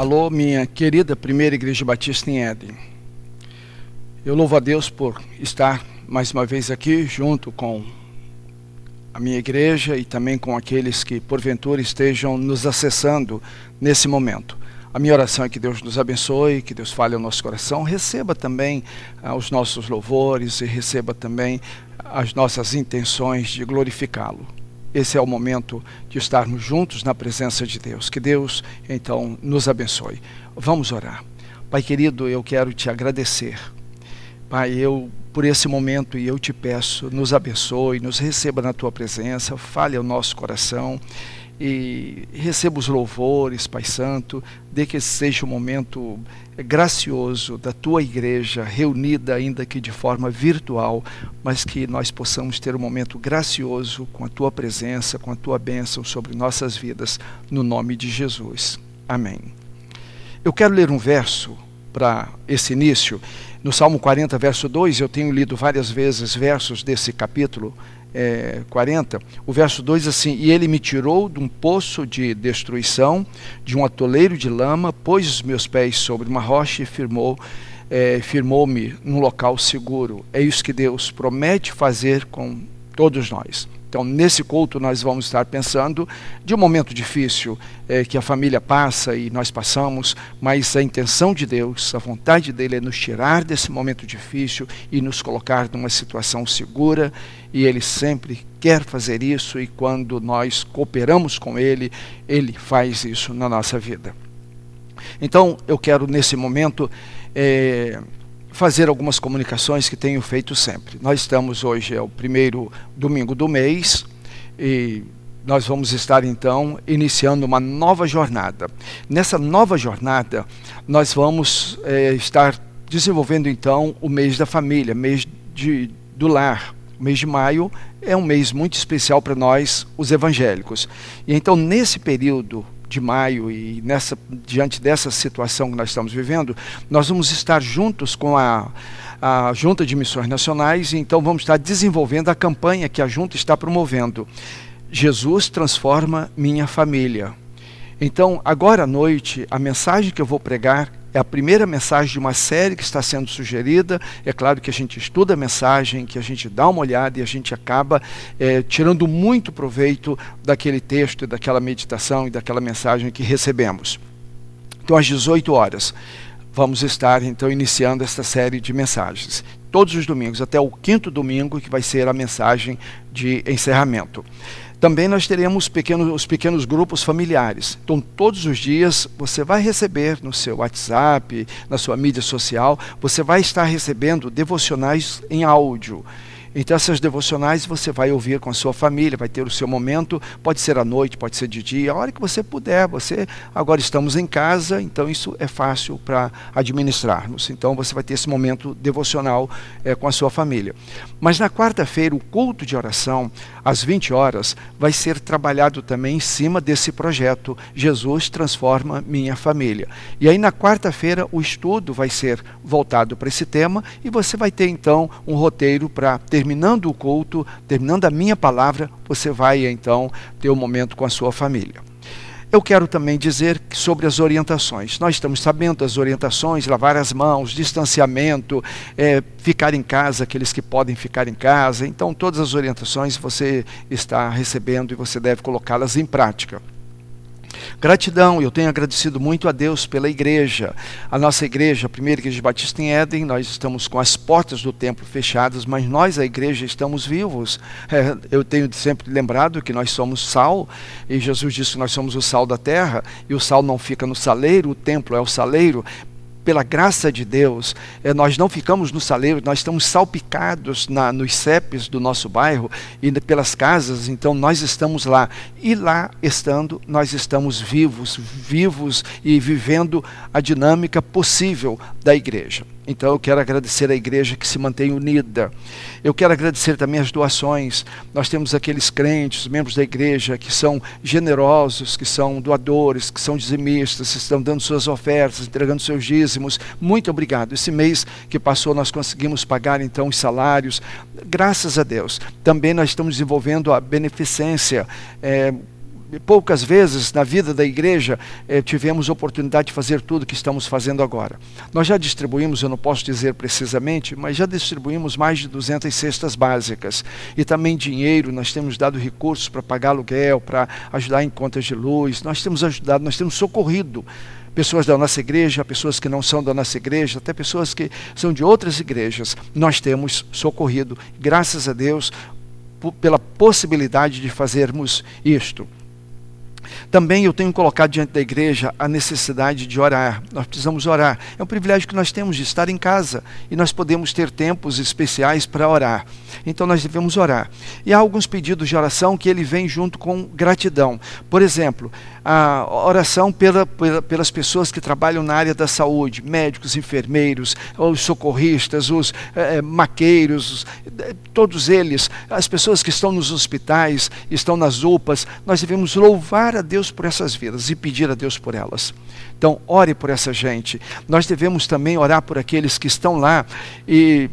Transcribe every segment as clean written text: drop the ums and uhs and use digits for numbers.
Alô, minha querida Primeira Igreja Batista em Éden. Eu louvo a Deus por estar mais uma vez aqui junto com a minha igreja e também com aqueles que porventura estejam nos acessando nesse momento. A minha oração é que Deus nos abençoe, que Deus fale ao nosso coração, receba também os nossos louvores e receba também as nossas intenções de glorificá-lo. Esse é o momento de estarmos juntos na presença de Deus. Que Deus, então, nos abençoe. Vamos orar. Pai querido, eu quero te agradecer. Pai, por esse momento, e eu te peço, nos abençoe, nos receba na tua presença, fale ao nosso coração e receba os louvores, Pai Santo, de que esse seja um momento gracioso da tua igreja, reunida ainda que de forma virtual, mas que nós possamos ter um momento gracioso com a tua presença, com a tua bênção sobre nossas vidas, no nome de Jesus. Amém. Eu quero ler um verso para esse início, no Salmo 40, verso 2, eu tenho lido várias vezes versos desse capítulo 40, o verso 2 assim: e ele me tirou de um poço de destruição, de um atoleiro de lama, pôs os meus pés sobre uma rocha e firmou-me num local seguro. É isso que Deus promete fazer com todos nós. Então, nesse culto nós vamos estar pensando de um momento difícil que a família passa e nós passamos, mas a intenção de Deus, a vontade dele é nos tirar desse momento difícil e nos colocar numa situação segura, e ele sempre quer fazer isso, e quando nós cooperamos com ele, ele faz isso na nossa vida. Então, eu quero nesse momento fazer algumas comunicações que tenho feito sempre. Nós estamos hoje, é o primeiro domingo do mês, e nós vamos estar então iniciando uma nova jornada. Nessa nova jornada, nós vamos estar desenvolvendo então o mês da família, mês do lar. O mês de maio é um mês muito especial para nós, os evangélicos. E então, nesse período de maio e diante dessa situação que nós estamos vivendo, nós vamos estar juntos com a Junta de Missões Nacionais, e então vamos estar desenvolvendo a campanha que a Junta está promovendo. Jesus transforma minha família. Então, agora à noite, a mensagem que eu vou pregar é a primeira mensagem de uma série que está sendo sugerida. É claro que a gente estuda a mensagem, que a gente dá uma olhada e a gente acaba tirando muito proveito daquele texto, e daquela meditação e daquela mensagem que recebemos. Então, às 18 horas, vamos estar então iniciando esta série de mensagens. Todos os domingos, até o 5º domingo, que vai ser a mensagem de encerramento. Também nós teremos os pequenos grupos familiares. Então, todos os dias, você vai receber no seu WhatsApp, na sua mídia social, você vai estar recebendo devocionais em áudio. Então, essas devocionais você vai ouvir com a sua família, vai ter o seu momento, pode ser à noite, pode ser de dia, a hora que você puder. Agora estamos em casa, então isso é fácil para administrarmos. Então, você vai ter esse momento devocional com a sua família. Mas na quarta-feira, o culto de oração, às 20 horas, vai ser trabalhado também em cima desse projeto, Jesus Transforma Minha Família. E aí, na quarta-feira, o estudo vai ser voltado para esse tema, e você vai ter, então, um roteiro para terminando o culto, terminando a minha palavra, você vai então ter um momento com a sua família. Eu quero também dizer sobre as orientações. Nós estamos sabendo das orientações: lavar as mãos, distanciamento, ficar em casa, aqueles que podem ficar em casa. Então, todas as orientações você está recebendo e você deve colocá-las em prática. Gratidão, eu tenho agradecido muito a Deus pela igreja. A nossa igreja, a Primeira Igreja Batista em Éden, nós estamos com as portas do templo fechadas, mas nós, a igreja, estamos vivos. Eu tenho sempre lembrado que nós somos sal, e Jesus disse que nós somos o sal da terra, e o sal não fica no saleiro, o templo é o saleiro. Pela graça de Deus, nós não ficamos no saleiro, nós estamos salpicados nos CEPs do nosso bairro e pelas casas, então nós estamos lá. E lá estando, nós estamos vivos e vivendo a dinâmica possível da igreja. Então eu quero agradecer a igreja que se mantém unida. Eu quero agradecer também as doações. Nós temos aqueles crentes, membros da igreja, que são generosos, que são doadores, que são dizimistas, que estão dando suas ofertas, entregando seus dízimos. Muito obrigado. Esse mês que passou nós conseguimos pagar então os salários. Graças a Deus. Também nós estamos desenvolvendo a beneficência, poucas vezes na vida da igreja tivemos oportunidade de fazer tudo o que estamos fazendo agora. Nós já distribuímos, eu não posso dizer precisamente, mas já distribuímos mais de 200 cestas básicas. E também dinheiro, nós temos dado recursos para pagar aluguel, para ajudar em contas de luz. Nós temos ajudado, nós temos socorrido pessoas da nossa igreja, pessoas que não são da nossa igreja, até pessoas que são de outras igrejas. Nós temos socorrido, graças a Deus, pela possibilidade de fazermos isto. Também eu tenho colocado diante da igreja a necessidade de orar. Nós precisamos orar. É um privilégio que nós temos de estar em casa e nós podemos ter tempos especiais para orar. Então nós devemos orar. E há alguns pedidos de oração que ele vem junto com gratidão. Por exemplo, a oração pelas pessoas que trabalham na área da saúde, médicos, enfermeiros, os socorristas, os maqueiros, todos eles, as pessoas que estão nos hospitais, estão nas UPAs. Nós devemos louvar a Deus por essas vidas e pedir a Deus por elas. Então, ore por essa gente. Nós devemos também orar por aqueles que estão lá e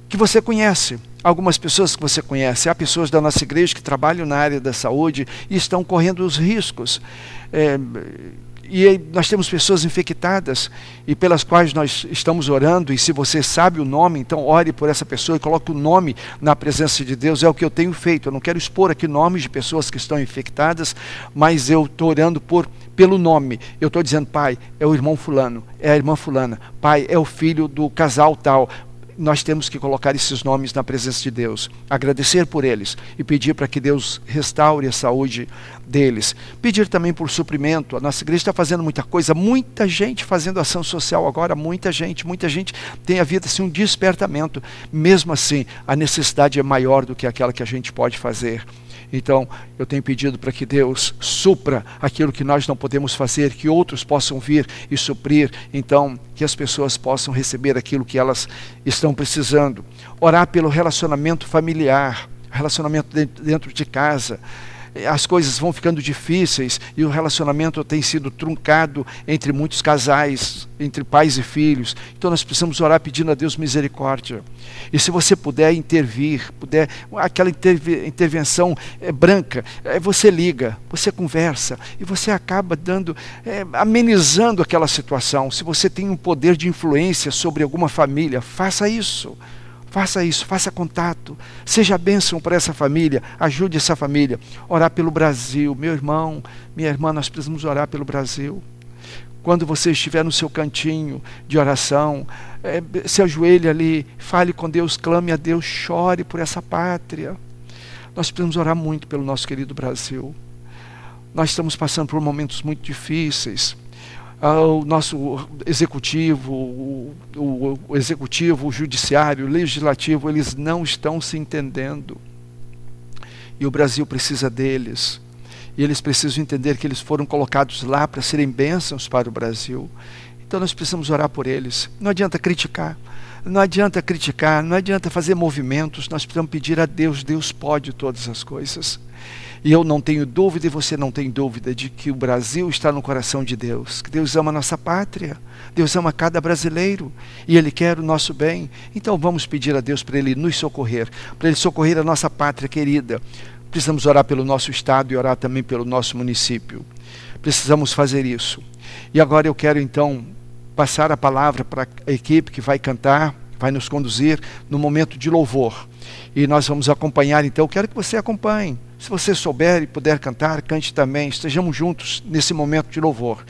que você conhece. Algumas pessoas que você conhece. Há pessoas da nossa igreja que trabalham na área da saúde e estão correndo os riscos. E nós temos pessoas infectadas e pelas quais nós estamos orando, e se você sabe o nome, então ore por essa pessoa e coloque o nome na presença de Deus. É o que eu tenho feito. Eu não quero expor aqui nomes de pessoas que estão infectadas, mas eu estou orando pelo nome. Eu estou dizendo: Pai, é o irmão fulano, é a irmã fulana, Pai, é o filho do casal tal. Nós temos que colocar esses nomes na presença de Deus, agradecer por eles e pedir para que Deus restaure a saúde deles. Pedir também por suprimento. A nossa igreja está fazendo muita coisa, muita gente fazendo ação social agora, muita gente tem havido assim um despertamento. Mesmo assim, a necessidade é maior do que aquela que a gente pode fazer. Então, eu tenho pedido para que Deus supra aquilo que nós não podemos fazer, que outros possam vir e suprir, então, que as pessoas possam receber aquilo que elas estão precisando. Orar pelo relacionamento familiar, relacionamento dentro de casa. As coisas vão ficando difíceis e o relacionamento tem sido truncado entre muitos casais, entre pais e filhos. Então nós precisamos orar pedindo a Deus misericórdia. E se você puder intervir, aquela intervenção branca, você liga, você conversa e você acaba amenizando aquela situação. Se você tem um poder de influência sobre alguma família, faça isso. Faça isso, faça contato, seja bênção para essa família, ajude essa família. Orar pelo Brasil, meu irmão, minha irmã, nós precisamos orar pelo Brasil. Quando você estiver no seu cantinho de oração, se ajoelhe ali, fale com Deus, clame a Deus, chore por essa pátria. Nós precisamos orar muito pelo nosso querido Brasil. Nós estamos passando por momentos muito difíceis. O nosso executivo, o executivo, o judiciário, o legislativo, eles não estão se entendendo. E o Brasil precisa deles. E eles precisam entender que eles foram colocados lá para serem bênçãos para o Brasil. Então nós precisamos orar por eles. Não adianta criticar, não adianta fazer movimentos. Nós precisamos pedir a Deus. Deus pode todas as coisas. E eu não tenho dúvida, e você não tem dúvida, de que o Brasil está no coração de Deus, que Deus ama a nossa pátria, Deus ama cada brasileiro, e Ele quer o nosso bem. Então vamos pedir a Deus para Ele nos socorrer, para Ele socorrer a nossa pátria querida. Precisamos orar pelo nosso estado e orar também pelo nosso município. Precisamos fazer isso. E agora eu quero então passar a palavra para a equipe que vai cantar, vai nos conduzir no momento de louvor. E nós vamos acompanhar, então eu quero que você acompanhe. Se você souber e puder cantar, cante também. Estejamos juntos nesse momento de louvor.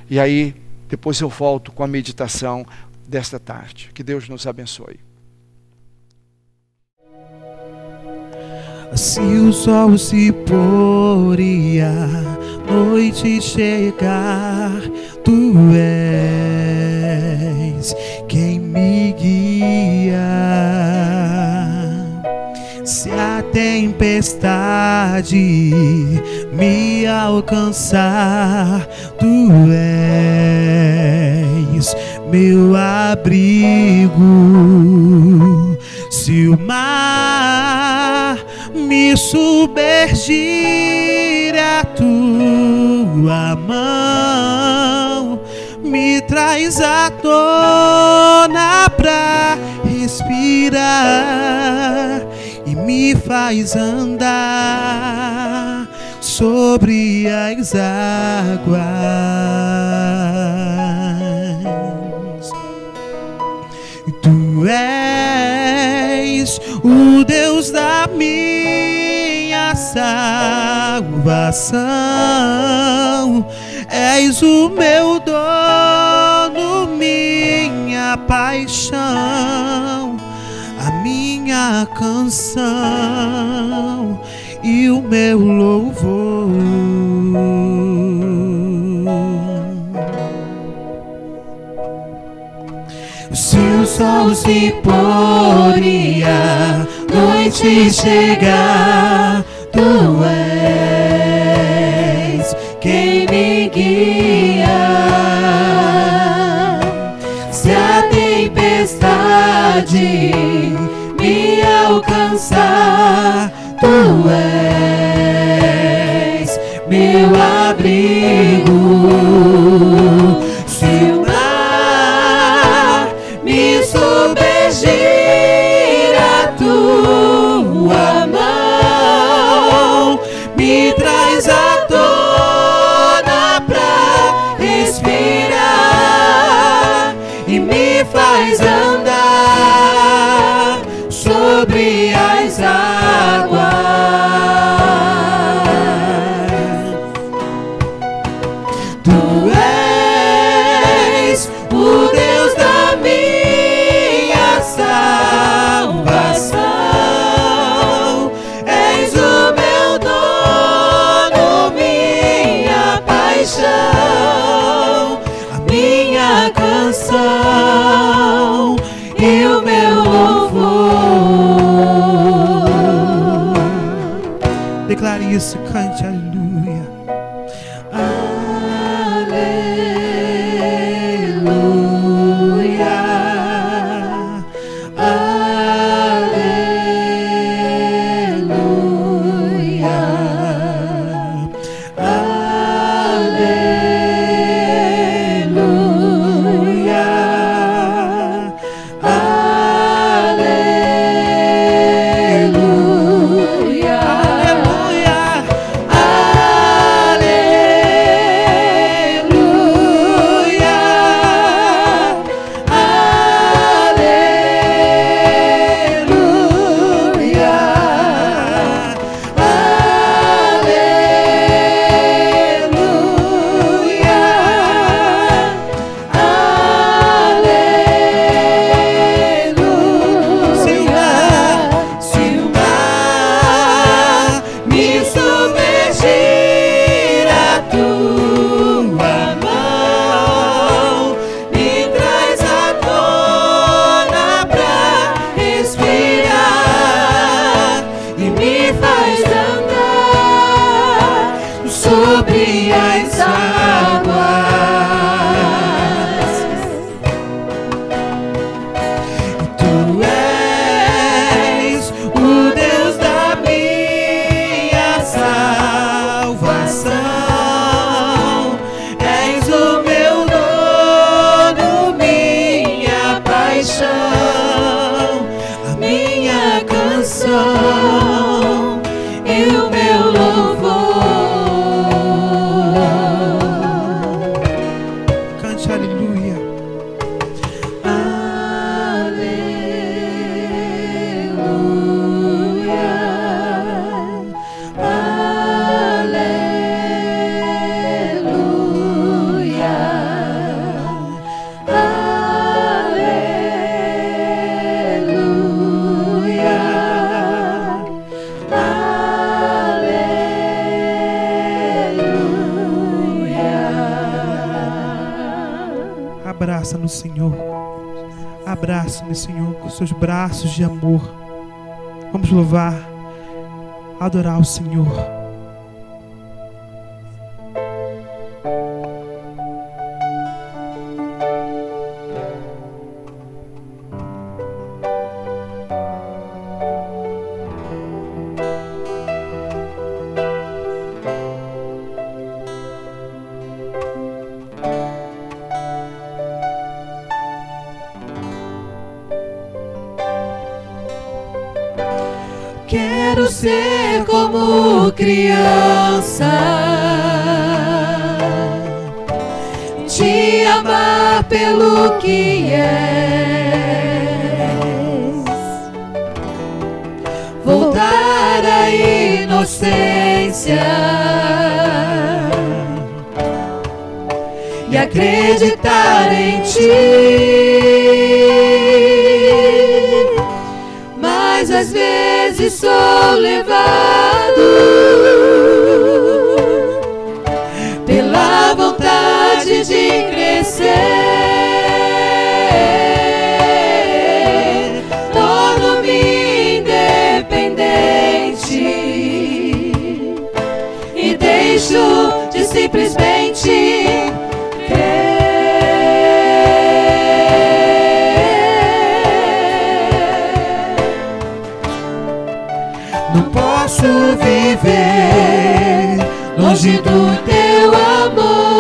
E aí, depois eu volto com a meditação desta tarde. Que Deus nos abençoe. Se o sol se pôr e a noite chegar, tu és quem me guia. Se a tempestade me alcançar, tu és meu abrigo. Se o mar me submergir, a tua mão me traz à tona pra respirar e me faz andar sobre as águas. Tu és o Deus da minha salvação, és o meu dono, minha paixão, a minha canção e o meu louvor. Se o sol se pôr e a noite chegar, tu és quem me guia. Se a tempestade me alcançar, tu és meu abrigo. Se o mar me submergir, a tua mão me traz à tona pra respirar e me faz andar sobre as águas. Tu és o Deus da minha salvação, és o meu dono, minha paixão, a minha canção e o meu louvor. Declare isso, cante, aleluia. Sobre as águas, tu és o Deus da minha salvação, és o meu dono, minha paixão, a minha canção e o meu louvor. Abraça-me, Senhor. Abraça-me, Senhor, com seus braços de amor. Vamos louvar, adorar o Senhor. Quero ser como criança, te amar pelo que és, voltar à inocência e acreditar em ti. Mas às vezes sou levado pela vontade de crescer, torno-me independente e deixo de simplesmente viver longe do teu amor,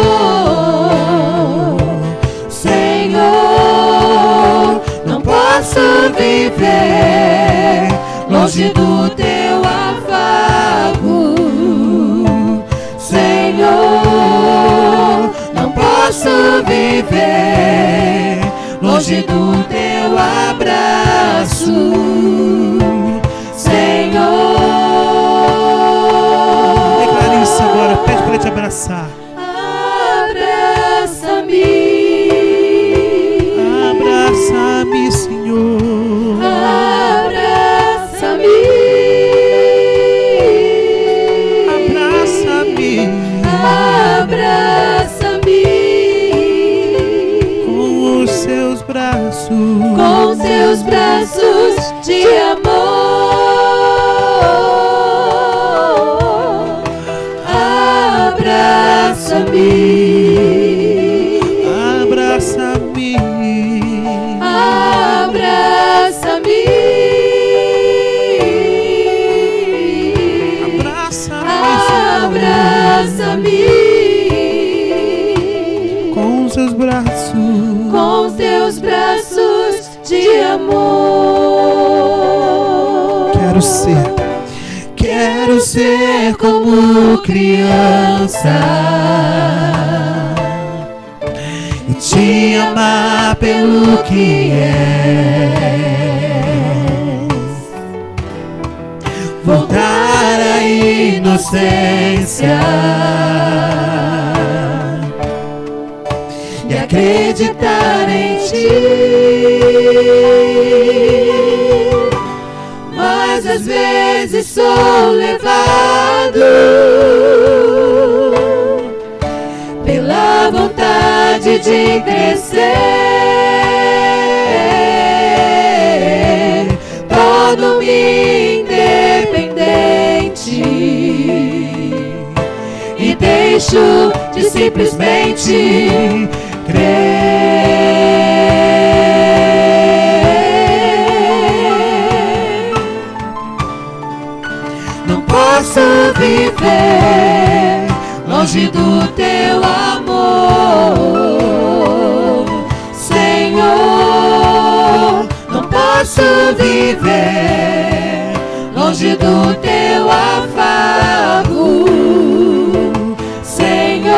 Senhor. Não posso viver longe do teu afago, Senhor. Não posso viver longe do teu abraço, Senhor. Agora pede para te abraçar. Abraça-me, abraça-me, Senhor. Abraça-me, abraça-me, abraça-me com os seus braços, com seus braços de amor. Abraça-me, abraça-me, abraça-me, abraça-me, com seus braços de amor. Quero ser como criança e te amar pelo que és, voltar à inocência e acreditar em ti. Mas às vezes sou levado pela vontade de crescer, torno-me independente e deixo de simplesmente crer. Posso viver longe do teu amor, Senhor. Não posso viver longe do teu afago, Senhor.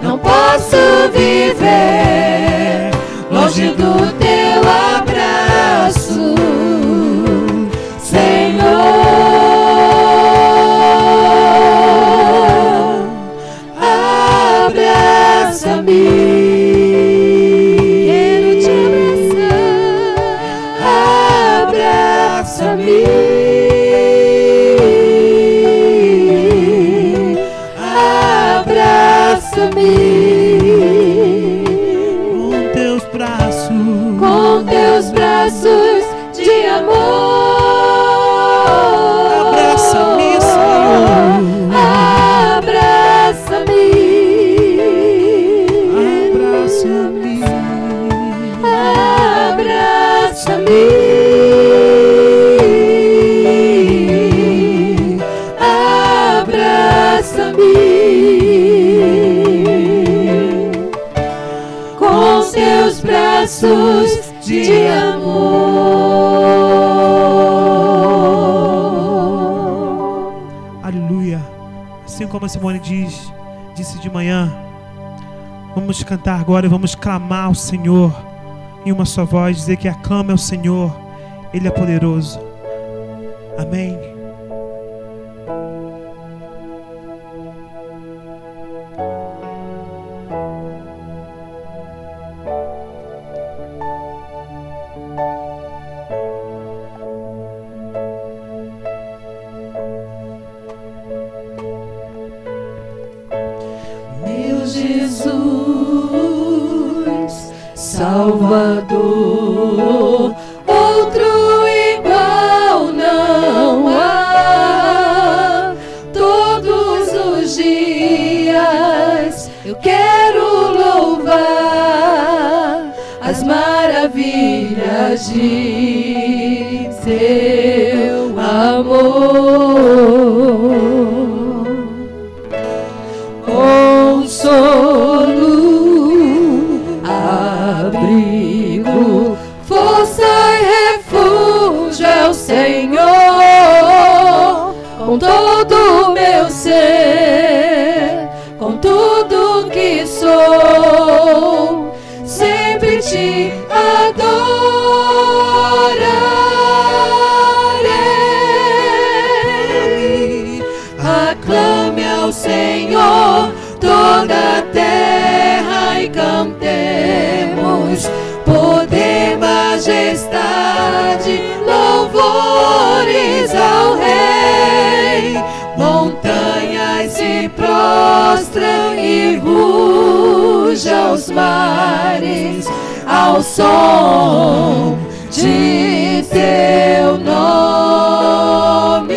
Não posso viver longe do teu abraço, Senhor. Quero te abraçar, abraça-me, abraça-me com teus braços de amor. Abraça-me, Senhor. Abraça-me, abraça-me, a Simone disse de manhã, vamos cantar agora e vamos clamar ao Senhor em uma só voz, dizer que aclame ao Senhor, Ele é poderoso. Amém. Jesus, Salvador, outro igual não há. Todos os dias eu quero louvar as maravilhas de teu amor. Consolo, abrigo, força e refúgio é o Senhor. Com todo o meu ser, com tudo que sou, sempre te adorarei. Aclame ao Senhor toda a terra e cantemos poder, majestade, louvores ao Rei. Montanhas se prostram e rujam os mares ao som de teu nome.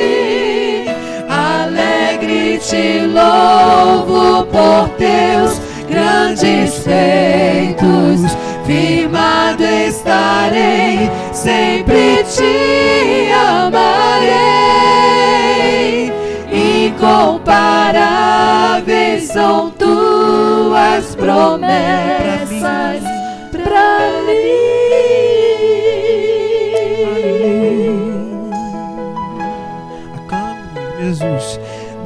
Alegre te louvo por teus grandes feitos, firmado estarei, sempre te amarei. Incomparáveis são tuas promessas pra mim. Aclame, Jesus.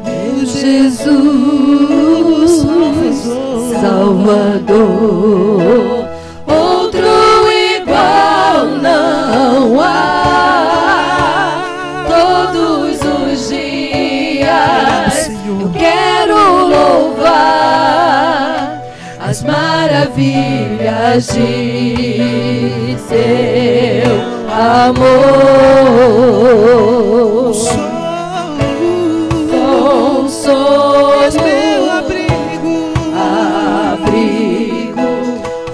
Meu Jesus, Salvador, outro igual não há. Todos os dias eu quero louvar as maravilhas de teu amor. Consolo, meu abrigo,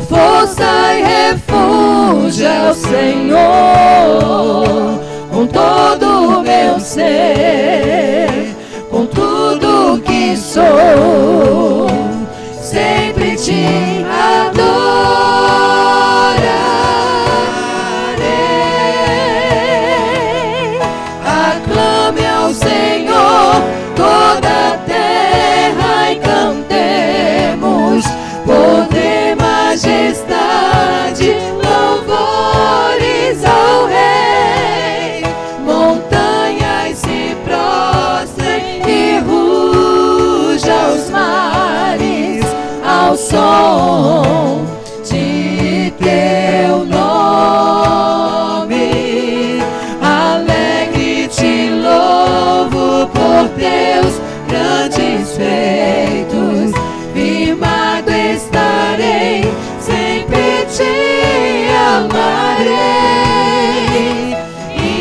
força e refúgio é o Senhor. Com todo o meu ser, com tudo que sou, sempre te adorarei. Aclame ao Senhor toda a terra e cantemos poder, majestade, louvores ao Rei. Montanhas se prostrem e rujam os mares ao som de teu nome. Alegre te louvo por teus grandes feitos, firmado estarei, sempre te amarei.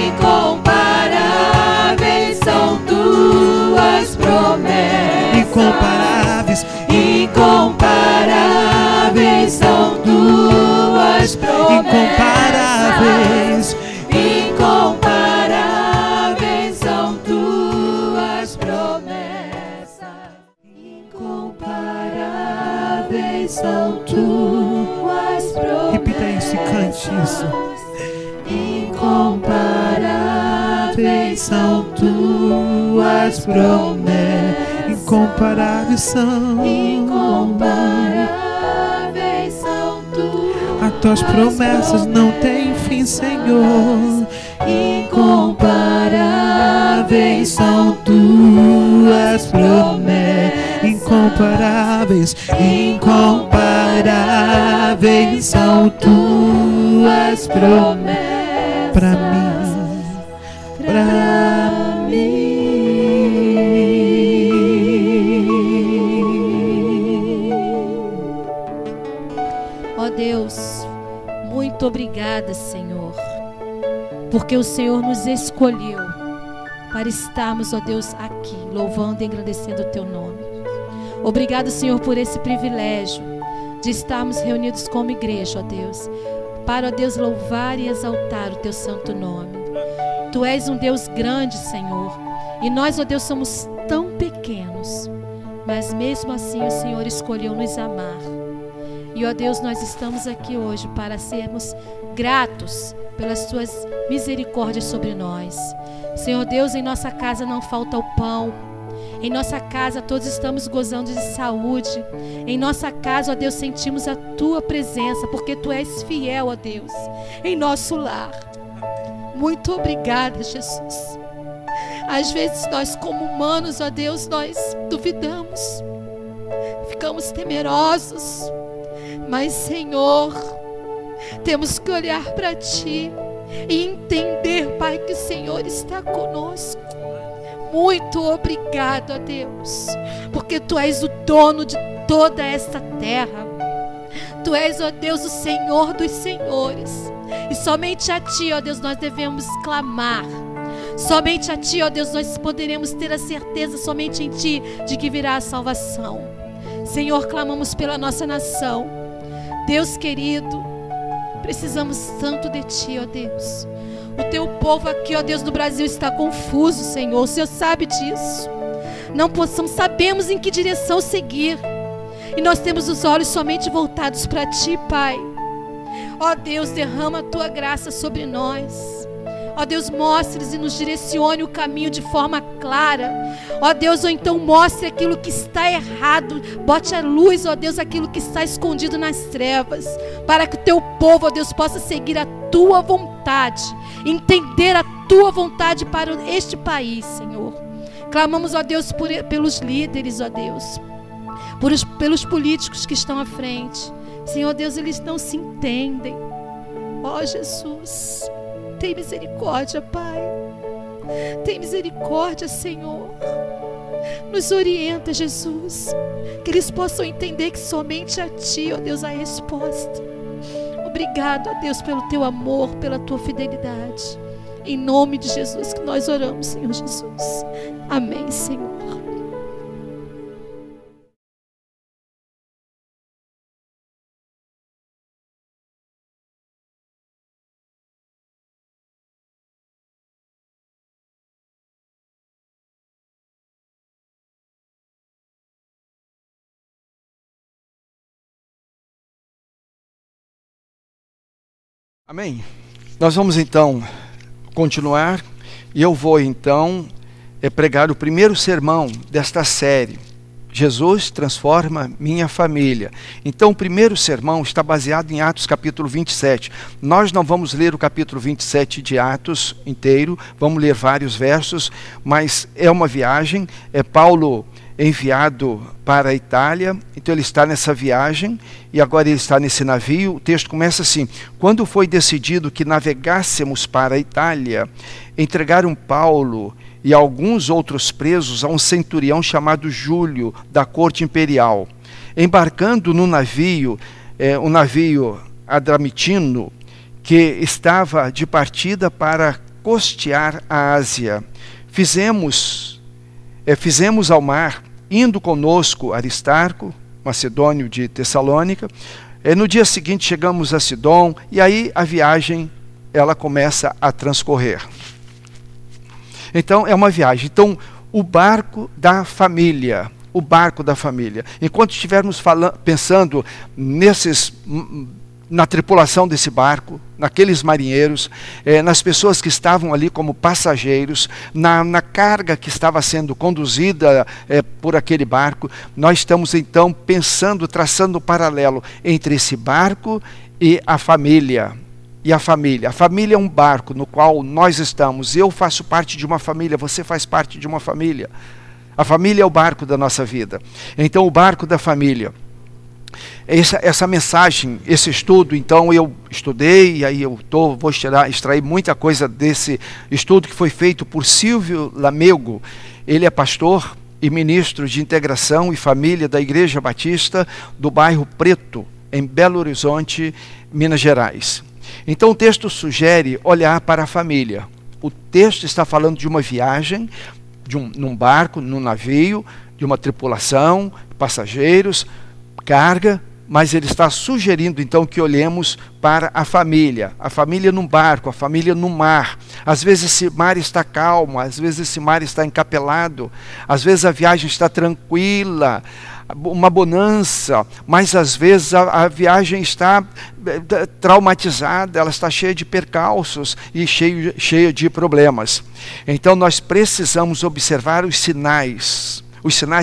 Incomparáveis são tuas promessas, incomparáveis são tuas promessas, incomparáveis são tuas promessas, incomparáveis são tuas promessas. repita isso e cante isso. Incomparáveis são tuas promessas, Incomparáveis são, incomparáveis são tuas. as tuas promessas não têm fim, Senhor. Incomparáveis são tuas promessas. incomparáveis, incomparáveis são tuas promessas para mim, para mim. Ó Deus, muito obrigada, Senhor, porque o Senhor nos escolheu para estarmos, ó Deus, aqui, louvando e engrandecendo o Teu nome. Obrigado, Senhor, por esse privilégio de estarmos reunidos como igreja, ó Deus, para, ó Deus, louvar e exaltar o Teu santo nome. Tu és um Deus grande, Senhor, e nós, ó Deus, somos tão pequenos, mas mesmo assim o Senhor escolheu nos amar. E, ó Deus, nós estamos aqui hoje para sermos gratos pelas Tuas misericórdias sobre nós. Senhor Deus, em nossa casa não falta o pão. Em nossa casa todos estamos gozando de saúde. Em nossa casa, ó Deus, sentimos a Tua presença, porque Tu és fiel, ó Deus, em nosso lar. Muito obrigada, Jesus. Às vezes nós, como humanos, ó Deus, nós duvidamos, ficamos temerosos. Mas, Senhor, temos que olhar para Ti e entender, Pai, que o Senhor está conosco. Muito obrigado, ó Deus, porque Tu és o dono de toda esta terra. Tu és, ó Deus, o Senhor dos senhores. E somente a Ti, ó Deus, nós devemos clamar. Somente a Ti, ó Deus, nós poderemos ter a certeza, somente em Ti, de que virá a salvação. Senhor, clamamos pela nossa nação. Deus querido, precisamos tanto de Ti, ó Deus. O Teu povo aqui, ó Deus, do Brasil está confuso, Senhor. O Senhor sabe disso. Não sabemos em que direção seguir. E nós temos os olhos somente voltados para Ti, Pai. Ó Deus, derrama a Tua graça sobre nós. Ó Deus, mostre-nos e nos direcione o caminho de forma clara. Ó Deus, ou então mostre aquilo que está errado. Bote a luz, ó Deus, aquilo que está escondido nas trevas, para que o Teu povo, ó Deus, possa seguir a Tua vontade, entender a Tua vontade para este país, Senhor. Clamamos, ó Deus, pelos líderes, ó Deus, pelos políticos que estão à frente. Senhor Deus, eles não se entendem. Ó Jesus, tem misericórdia, Pai. Tem misericórdia, Senhor. Nos orienta, Jesus, que eles possam entender que somente a Ti, ó Deus, a resposta. Obrigado, ó Deus, pelo Teu amor, pela Tua fidelidade. Em nome de Jesus que nós oramos, Senhor Jesus. Amém, Senhor. Amém? Nós vamos então continuar e eu vou então pregar o primeiro sermão desta série. Jesus transforma minha família. Então o primeiro sermão está baseado em Atos capítulo 27. Nós não vamos ler o capítulo 27 de Atos inteiro, vamos ler vários versos, mas é uma viagem, é Paulo enviado para a Itália, então ele está nessa viagem e agora ele está nesse navio. O texto começa assim: quando foi decidido que navegássemos para a Itália, entregaram Paulo e alguns outros presos a um centurião chamado Júlio, da corte imperial. Embarcando no navio, um navio Adramitino, que estava de partida para costear a Ásia, fizemos ao mar, indo conosco Aristarco, macedônio de Tessalônica. No dia seguinte chegamos a Sidom e aí a viagem ela começa a transcorrer. Então é uma viagem. Então o barco da família, o barco da família. Enquanto estivermos pensando na tripulação desse barco, naqueles marinheiros, nas pessoas que estavam ali como passageiros, na carga que estava sendo conduzida por aquele barco, nós estamos então pensando, traçando um paralelo entre esse barco e a família. E a família é um barco no qual nós estamos. Eu faço parte de uma família, você faz parte de uma família. A família é o barco da nossa vida. Então, o barco da família. Essa mensagem, esse estudo, então eu estudei, e aí vou extrair muita coisa desse estudo que foi feito por Silvio Lamego. Ele é pastor e ministro de integração e família da Igreja Batista do bairro Preto, em Belo Horizonte, Minas Gerais. Então o texto sugere olhar para a família. O texto está falando de uma viagem, num barco, num navio, de uma tripulação, passageiros, carga, mas ele está sugerindo então que olhemos para a família num barco, a família no mar. Às vezes esse mar está calmo, às vezes esse mar está encapelado, às vezes a viagem está tranquila, uma bonança, mas às vezes a viagem está traumatizada, ela está cheia de percalços e cheia de problemas. Então nós precisamos observar os sinais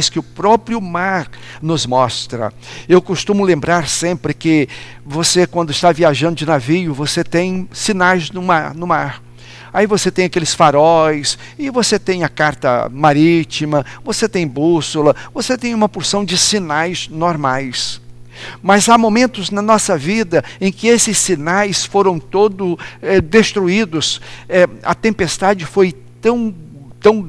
que o próprio mar nos mostra. Eu costumo lembrar sempre que você, quando está viajando de navio, você tem sinais no mar. Aí você tem aqueles faróis, e você tem a carta marítima, você tem bússola, você tem uma porção de sinais normais. Mas há momentos na nossa vida em que esses sinais foram todos destruídos. A tempestade foi tão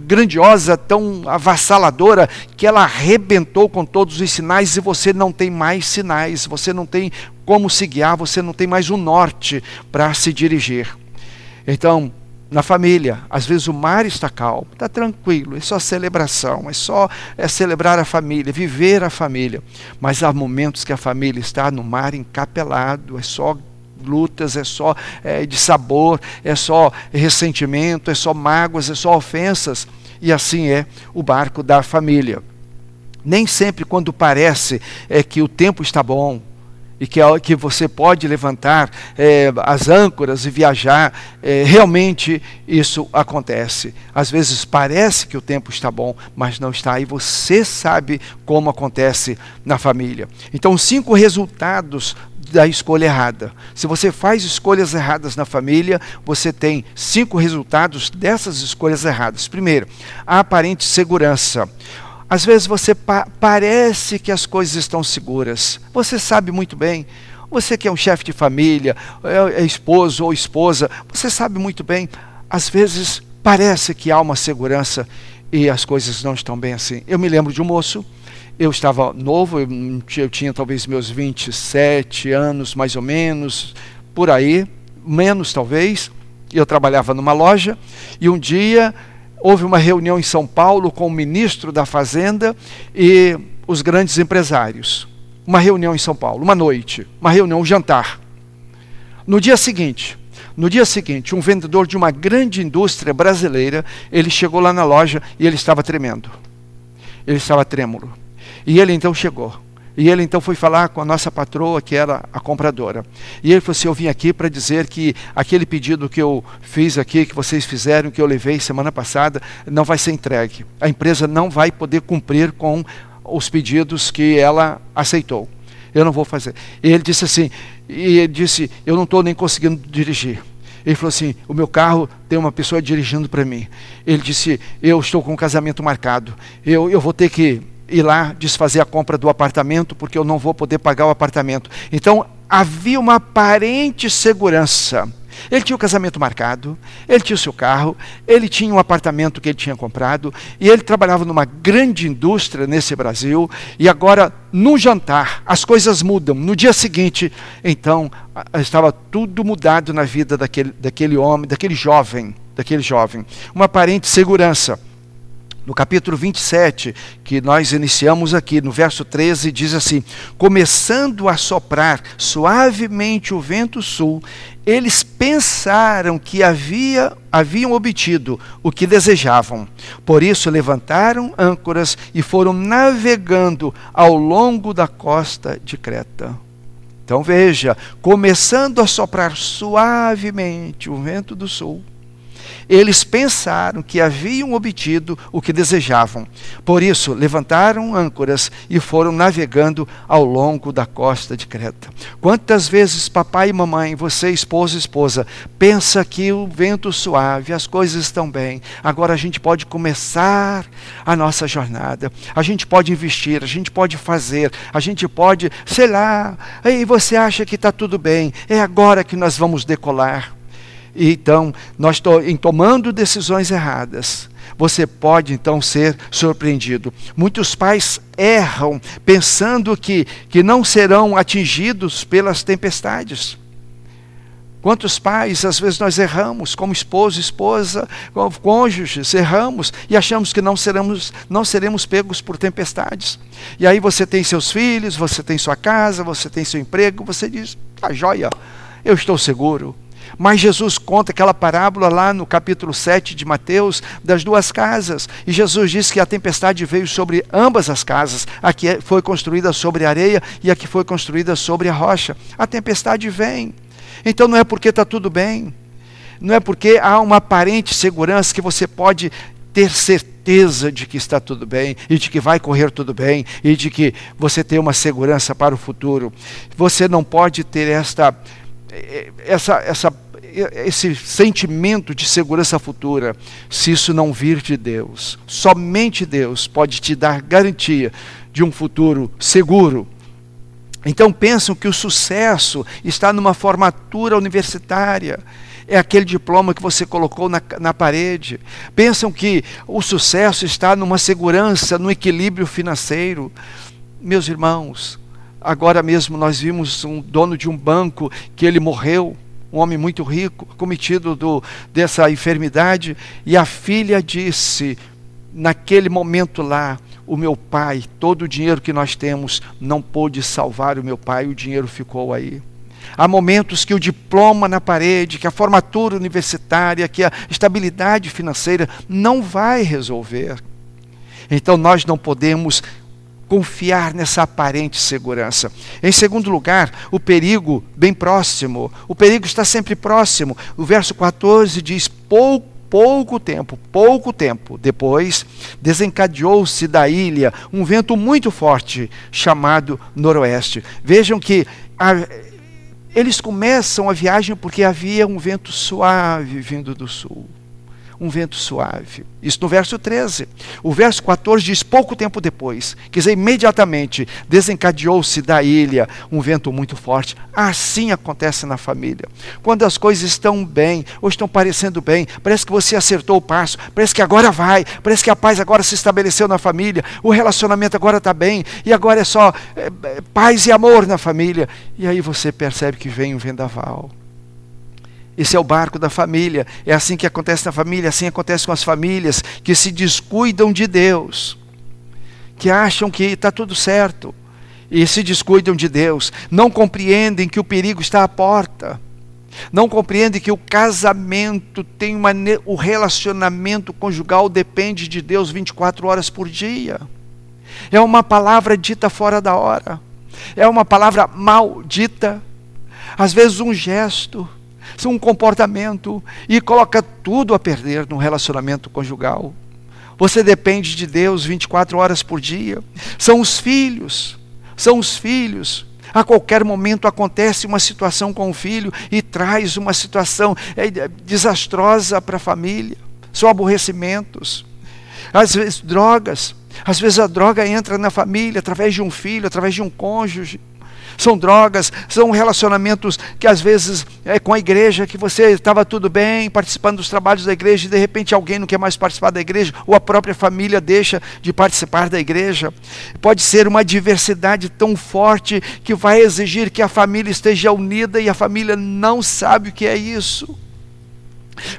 grandiosa, tão avassaladora, que ela arrebentou com todos os sinais e você não tem mais sinais, você não tem como se guiar, você não tem mais um norte para se dirigir. Então, na família, às vezes o mar está calmo, está tranquilo, é só celebração, é celebrar a família, viver a família. Mas há momentos que a família está no mar encapelado, é só lutas, é só de sabor, é só ressentimento, é só mágoas, é só ofensas. E assim é o barco da família. Nem sempre quando parece que o tempo está bom e que você pode levantar as âncoras e viajar, realmente isso acontece. Às vezes parece que o tempo está bom, mas não está, e você sabe como acontece na família. Então, 5 resultados da escolha errada. Se você faz escolhas erradas na família, você tem 5 resultados dessas escolhas erradas. Primeiro, a aparente segurança. Às vezes você parece que as coisas estão seguras. Você sabe muito bem. Você que é um chefe de família, é esposo ou esposa, você sabe muito bem. Às vezes parece que há uma segurança e as coisas não estão bem assim. Eu me lembro de um moço. Eu estava novo, eu tinha talvez meus 27 anos, mais ou menos, por aí, menos talvez. Eu trabalhava numa loja e um dia houve uma reunião em São Paulo com o ministro da Fazenda e os grandes empresários. Uma reunião em São Paulo, uma noite, uma reunião, um jantar. No dia seguinte, um vendedor de uma grande indústria brasileira, ele chegou lá na loja e ele estava tremendo. Ele estava trêmulo. E ele então chegou. E ele então foi falar com a nossa patroa, que era a compradora. E ele falou assim: eu vim aqui para dizer que aquele pedido que eu fiz aqui, que vocês fizeram, que eu levei semana passada, não vai ser entregue. A empresa não vai poder cumprir com os pedidos que ela aceitou. Eu não vou fazer. E ele disse assim, eu não estou nem conseguindo dirigir. Ele falou assim: o meu carro tem uma pessoa dirigindo para mim. Ele disse: eu estou com um casamento marcado. Eu vou ter que ir lá desfazer a compra do apartamento, porque eu não vou poder pagar o apartamento. Então havia uma aparente segurança. Ele tinha o casamento marcado, ele tinha o seu carro, ele tinha um apartamento que ele tinha comprado, e ele trabalhava numa grande indústria nesse Brasil, e agora, num jantar, as coisas mudam. No dia seguinte, então, estava tudo mudado na vida daquele homem, daquele jovem. Uma aparente segurança. No capítulo 27, que nós iniciamos aqui, no verso 13, diz assim: começando a soprar suavemente o vento sul, eles pensaram que haviam obtido o que desejavam. Por isso levantaram âncoras e foram navegando ao longo da costa de Creta. Então veja, começando a soprar suavemente o vento do sul, Eles pensaram que haviam obtido o que desejavam. Por isso, levantaram âncoras e foram navegando ao longo da costa de Creta. Quantas vezes, papai e mamãe, você, esposo e esposa, pensa que o vento suave, as coisas estão bem, agora a gente pode começar a nossa jornada, a gente pode investir, a gente pode fazer, a gente pode, sei lá, e você acha que está tudo bem, é agora que nós vamos decolar. Então, em tomando decisões erradas, você pode então ser surpreendido. Muitos pais erram pensando que não serão atingidos pelas tempestades. Quantos pais, às vezes nós erramos, como esposo, esposa, como cônjuges, erramos e achamos que não seremos pegos por tempestades. E aí você tem seus filhos, você tem sua casa, você tem seu emprego, você diz, tá joia, eu estou seguro. Mas Jesus conta aquela parábola lá no capítulo 7 de Mateus, das duas casas. E Jesus disse que a tempestade veio sobre ambas as casas. A que foi construída sobre a areia e a que foi construída sobre a rocha. A tempestade vem. Então não é porque está tudo bem. Não é porque há uma aparente segurança que você pode ter certeza de que está tudo bem, e de que vai correr tudo bem, e de que você tem uma segurança para o futuro. Você não pode ter esse sentimento de segurança futura, se isso não vir de Deus. Somente Deus pode te dar garantia de um futuro seguro. Então pensam que o sucesso está numa formatura universitária, é aquele diploma que você colocou na parede. Pensam que o sucesso está numa segurança, no equilíbrio financeiro. Meus irmãos, agora mesmo nós vimos um dono de um banco que ele morreu, um homem muito rico, cometido dessa enfermidade, e a filha disse, naquele momento lá, o meu pai, todo o dinheiro que nós temos não pôde salvar o meu pai, o dinheiro ficou aí. Há momentos que o diploma na parede, que a formatura universitária, que a estabilidade financeira não vai resolver. Então nós não podemos confiar nessa aparente segurança. Em segundo lugar, o perigo bem próximo. O perigo está sempre próximo. O verso 14 diz, pouco tempo depois, desencadeou-se da ilha um vento muito forte, chamado noroeste. Vejam que eles começam a viagem porque havia um vento suave vindo do sul. Um vento suave. Isso no verso 13. O verso 14 diz, pouco tempo depois, quer dizer, imediatamente, desencadeou-se da ilha um vento muito forte. Assim acontece na família. Quando as coisas estão bem, ou estão parecendo bem, parece que você acertou o passo, parece que agora vai, parece que a paz agora se estabeleceu na família, o relacionamento agora está bem, e agora é só paz e amor na família. E aí você percebe que vem um vendaval. Esse é o barco da família. É assim que acontece na família, assim acontece com as famílias que se descuidam de Deus, que acham que está tudo certo e se descuidam de Deus. Não compreendem que o perigo está à porta. Não compreendem que o casamento tem o relacionamento conjugal depende de Deus 24 horas por dia. É uma palavra dita fora da hora. É uma palavra maldita. Às vezes um gesto, um comportamento, e coloca tudo a perder no relacionamento conjugal. Você depende de Deus 24 horas por dia. São os filhos. A qualquer momento acontece uma situação com o filho e traz uma situação desastrosa para a família. São aborrecimentos. Às vezes drogas. Às vezes a droga entra na família através de um filho, através de um cônjuge. São drogas, são relacionamentos que às vezes é com a igreja, que você estava tudo bem, participando dos trabalhos da igreja, e de repente alguém não quer mais participar da igreja, ou a própria família deixa de participar da igreja. Pode ser uma diversidade tão forte que vai exigir que a família esteja unida, e a família não sabe o que é isso.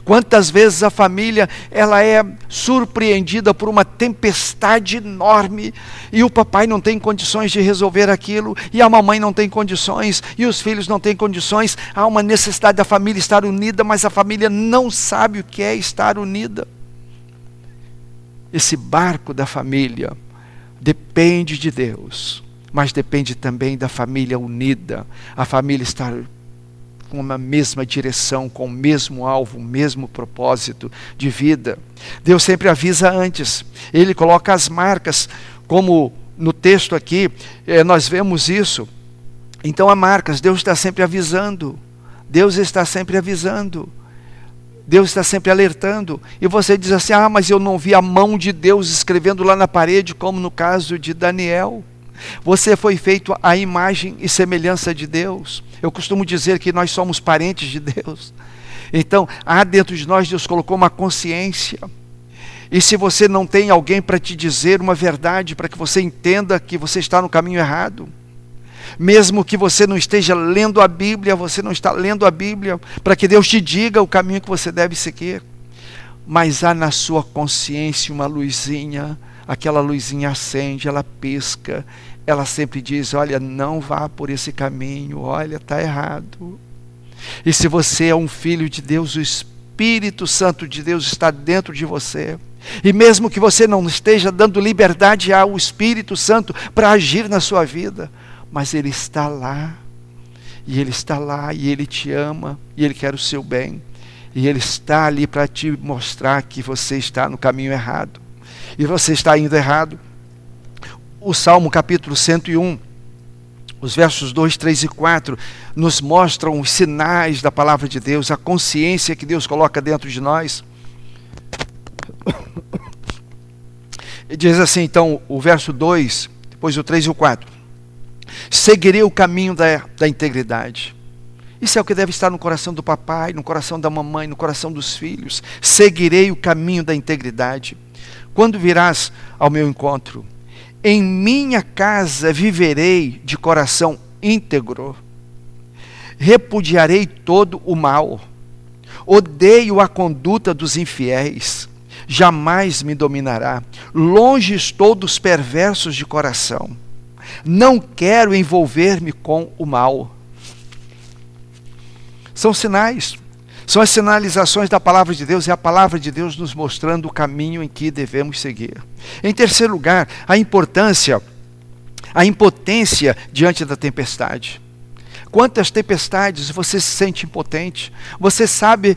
Quantas vezes a família ela é surpreendida por uma tempestade enorme e o papai não tem condições de resolver aquilo, e a mamãe não tem condições, e os filhos não têm condições. Há uma necessidade da família estar unida, mas a família não sabe o que é estar unida. Esse barco da família depende de Deus, mas depende também da família unida, a família estar com a mesma direção, com o mesmo alvo, o mesmo propósito de vida. Deus sempre avisa antes. Ele coloca as marcas, como no texto aqui, nós vemos isso. Então há marcas, Deus está sempre avisando. Deus está sempre avisando. Deus está sempre alertando. E você diz assim, mas eu não vi a mão de Deus escrevendo lá na parede, como no caso de Daniel. Você foi feito à imagem e semelhança de Deus. Eu costumo dizer que nós somos parentes de Deus. Então, há dentro de nós, Deus colocou uma consciência. E se você não tem alguém para te dizer uma verdade, para que você entenda que você está no caminho errado, mesmo que você não esteja lendo a Bíblia, você não está lendo a Bíblia, para que Deus te diga o caminho que você deve seguir, mas há na sua consciência uma luzinha, aquela luzinha acende, ela pisca, ela sempre diz, olha, não vá por esse caminho, olha, está errado. E se você é um filho de Deus, o Espírito Santo de Deus está dentro de você. E mesmo que você não esteja dando liberdade ao Espírito Santo para agir na sua vida, mas Ele está lá, e Ele está lá, e Ele te ama, e Ele quer o seu bem, e Ele está ali para te mostrar que você está no caminho errado, e você está indo errado. O Salmo capítulo 101, os versos 2, 3 e 4, nos mostram os sinais da palavra de Deus, a consciência que Deus coloca dentro de nós. E diz assim, então, o verso 2, depois o 3 e o 4. Seguirei o caminho da integridade. Isso é o que deve estar no coração do papai, no coração da mamãe, no coração dos filhos. Seguirei o caminho da integridade. Quando virás ao meu encontro, em minha casa viverei de coração íntegro. Repudiarei todo o mal. Odeio a conduta dos infiéis. Jamais me dominará. Longe estou dos perversos de coração. Não quero envolver-me com o mal. São sinais, são as sinalizações da palavra de Deus, é a palavra de Deus nos mostrando o caminho em que devemos seguir. Em terceiro lugar, a impotência diante da tempestade. Quantas tempestades você se sente impotente, você sabe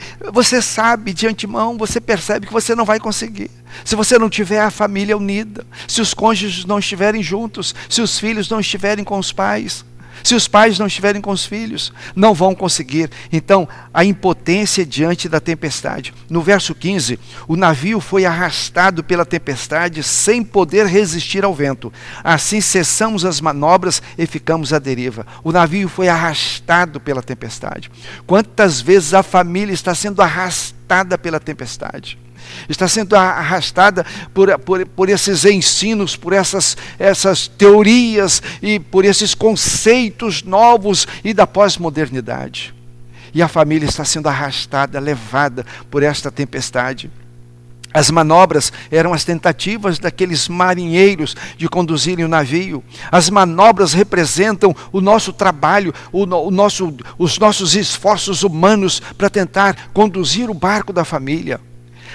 de antemão, você percebe que você não vai conseguir. Se você não tiver a família unida, se os cônjuges não estiverem juntos, se os filhos não estiverem com os pais, se os pais não estiverem com os filhos, não vão conseguir. Então, a impotência diante da tempestade. No verso 15, o navio foi arrastado pela tempestade sem poder resistir ao vento. Assim cessamos as manobras e ficamos à deriva. O navio foi arrastado pela tempestade. Quantas vezes a família está sendo arrastada pela tempestade? Está sendo arrastada por esses ensinos, por essas teorias e por esses conceitos novos e da pós-modernidade. E a família está sendo arrastada, levada por esta tempestade. As manobras eram as tentativas daqueles marinheiros de conduzirem o navio. As manobras representam o nosso trabalho, os nossos esforços humanos para tentar conduzir o barco da família.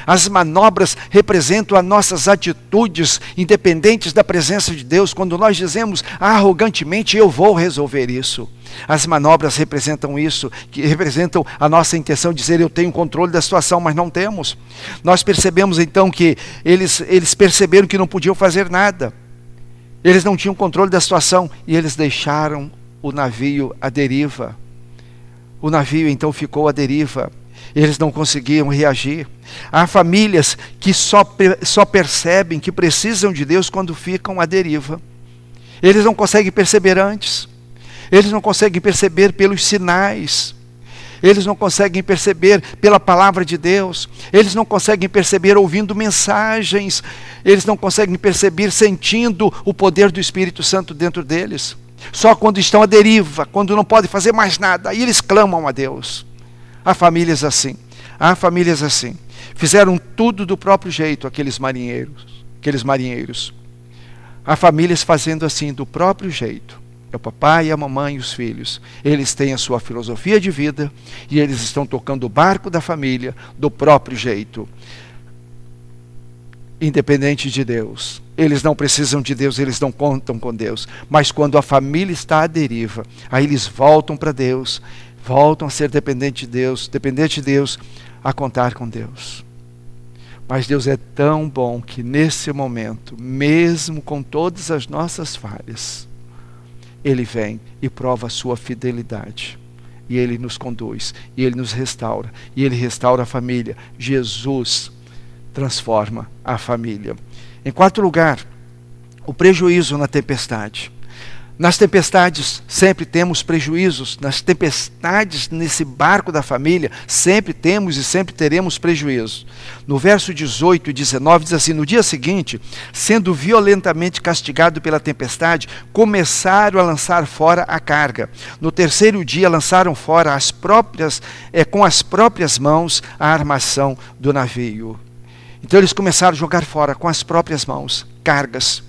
As manobras representam as nossas atitudes independentes da presença de Deus, quando nós dizemos arrogantemente, eu vou resolver isso. As manobras representam isso, que representam a nossa intenção de dizer eu tenho controle da situação, mas não temos. Nós percebemos então que eles perceberam que não podiam fazer nada. Eles não tinham controle da situação e eles deixaram o navio à deriva. O navio então ficou à deriva. Eles não conseguiam reagir. Há famílias que só percebem que precisam de Deus quando ficam à deriva. Eles não conseguem perceber antes. Eles não conseguem perceber pelos sinais. Eles não conseguem perceber pela palavra de Deus. Eles não conseguem perceber ouvindo mensagens. Eles não conseguem perceber sentindo o poder do Espírito Santo dentro deles. Só quando estão à deriva, quando não podem fazer mais nada, aí eles clamam a Deus. Há famílias assim. Fizeram tudo do próprio jeito aqueles marinheiros. Há famílias fazendo assim do próprio jeito. É o papai, a mamãe e os filhos. Eles têm a sua filosofia de vida e eles estão tocando o barco da família do próprio jeito. Independente de Deus. Eles não precisam de Deus, eles não contam com Deus. Mas quando a família está à deriva, aí eles voltam para Deus, voltam a ser dependentes de Deus, a contar com Deus. Mas Deus é tão bom que nesse momento, mesmo com todas as nossas falhas, Ele vem e prova a sua fidelidade. E Ele nos conduz, e Ele nos restaura, e Ele restaura a família. Jesus transforma a família. Em quarto lugar, o prejuízo na tempestade. Nas tempestades sempre temos prejuízos. Nas tempestades nesse barco da família sempre temos e sempre teremos prejuízo. No verso 18 e 19 diz assim: no dia seguinte, sendo violentamente castigado pela tempestade, começaram a lançar fora a carga. No terceiro dia lançaram fora com as próprias mãos a armação do navio. Então eles começaram a jogar fora com as próprias mãos cargas.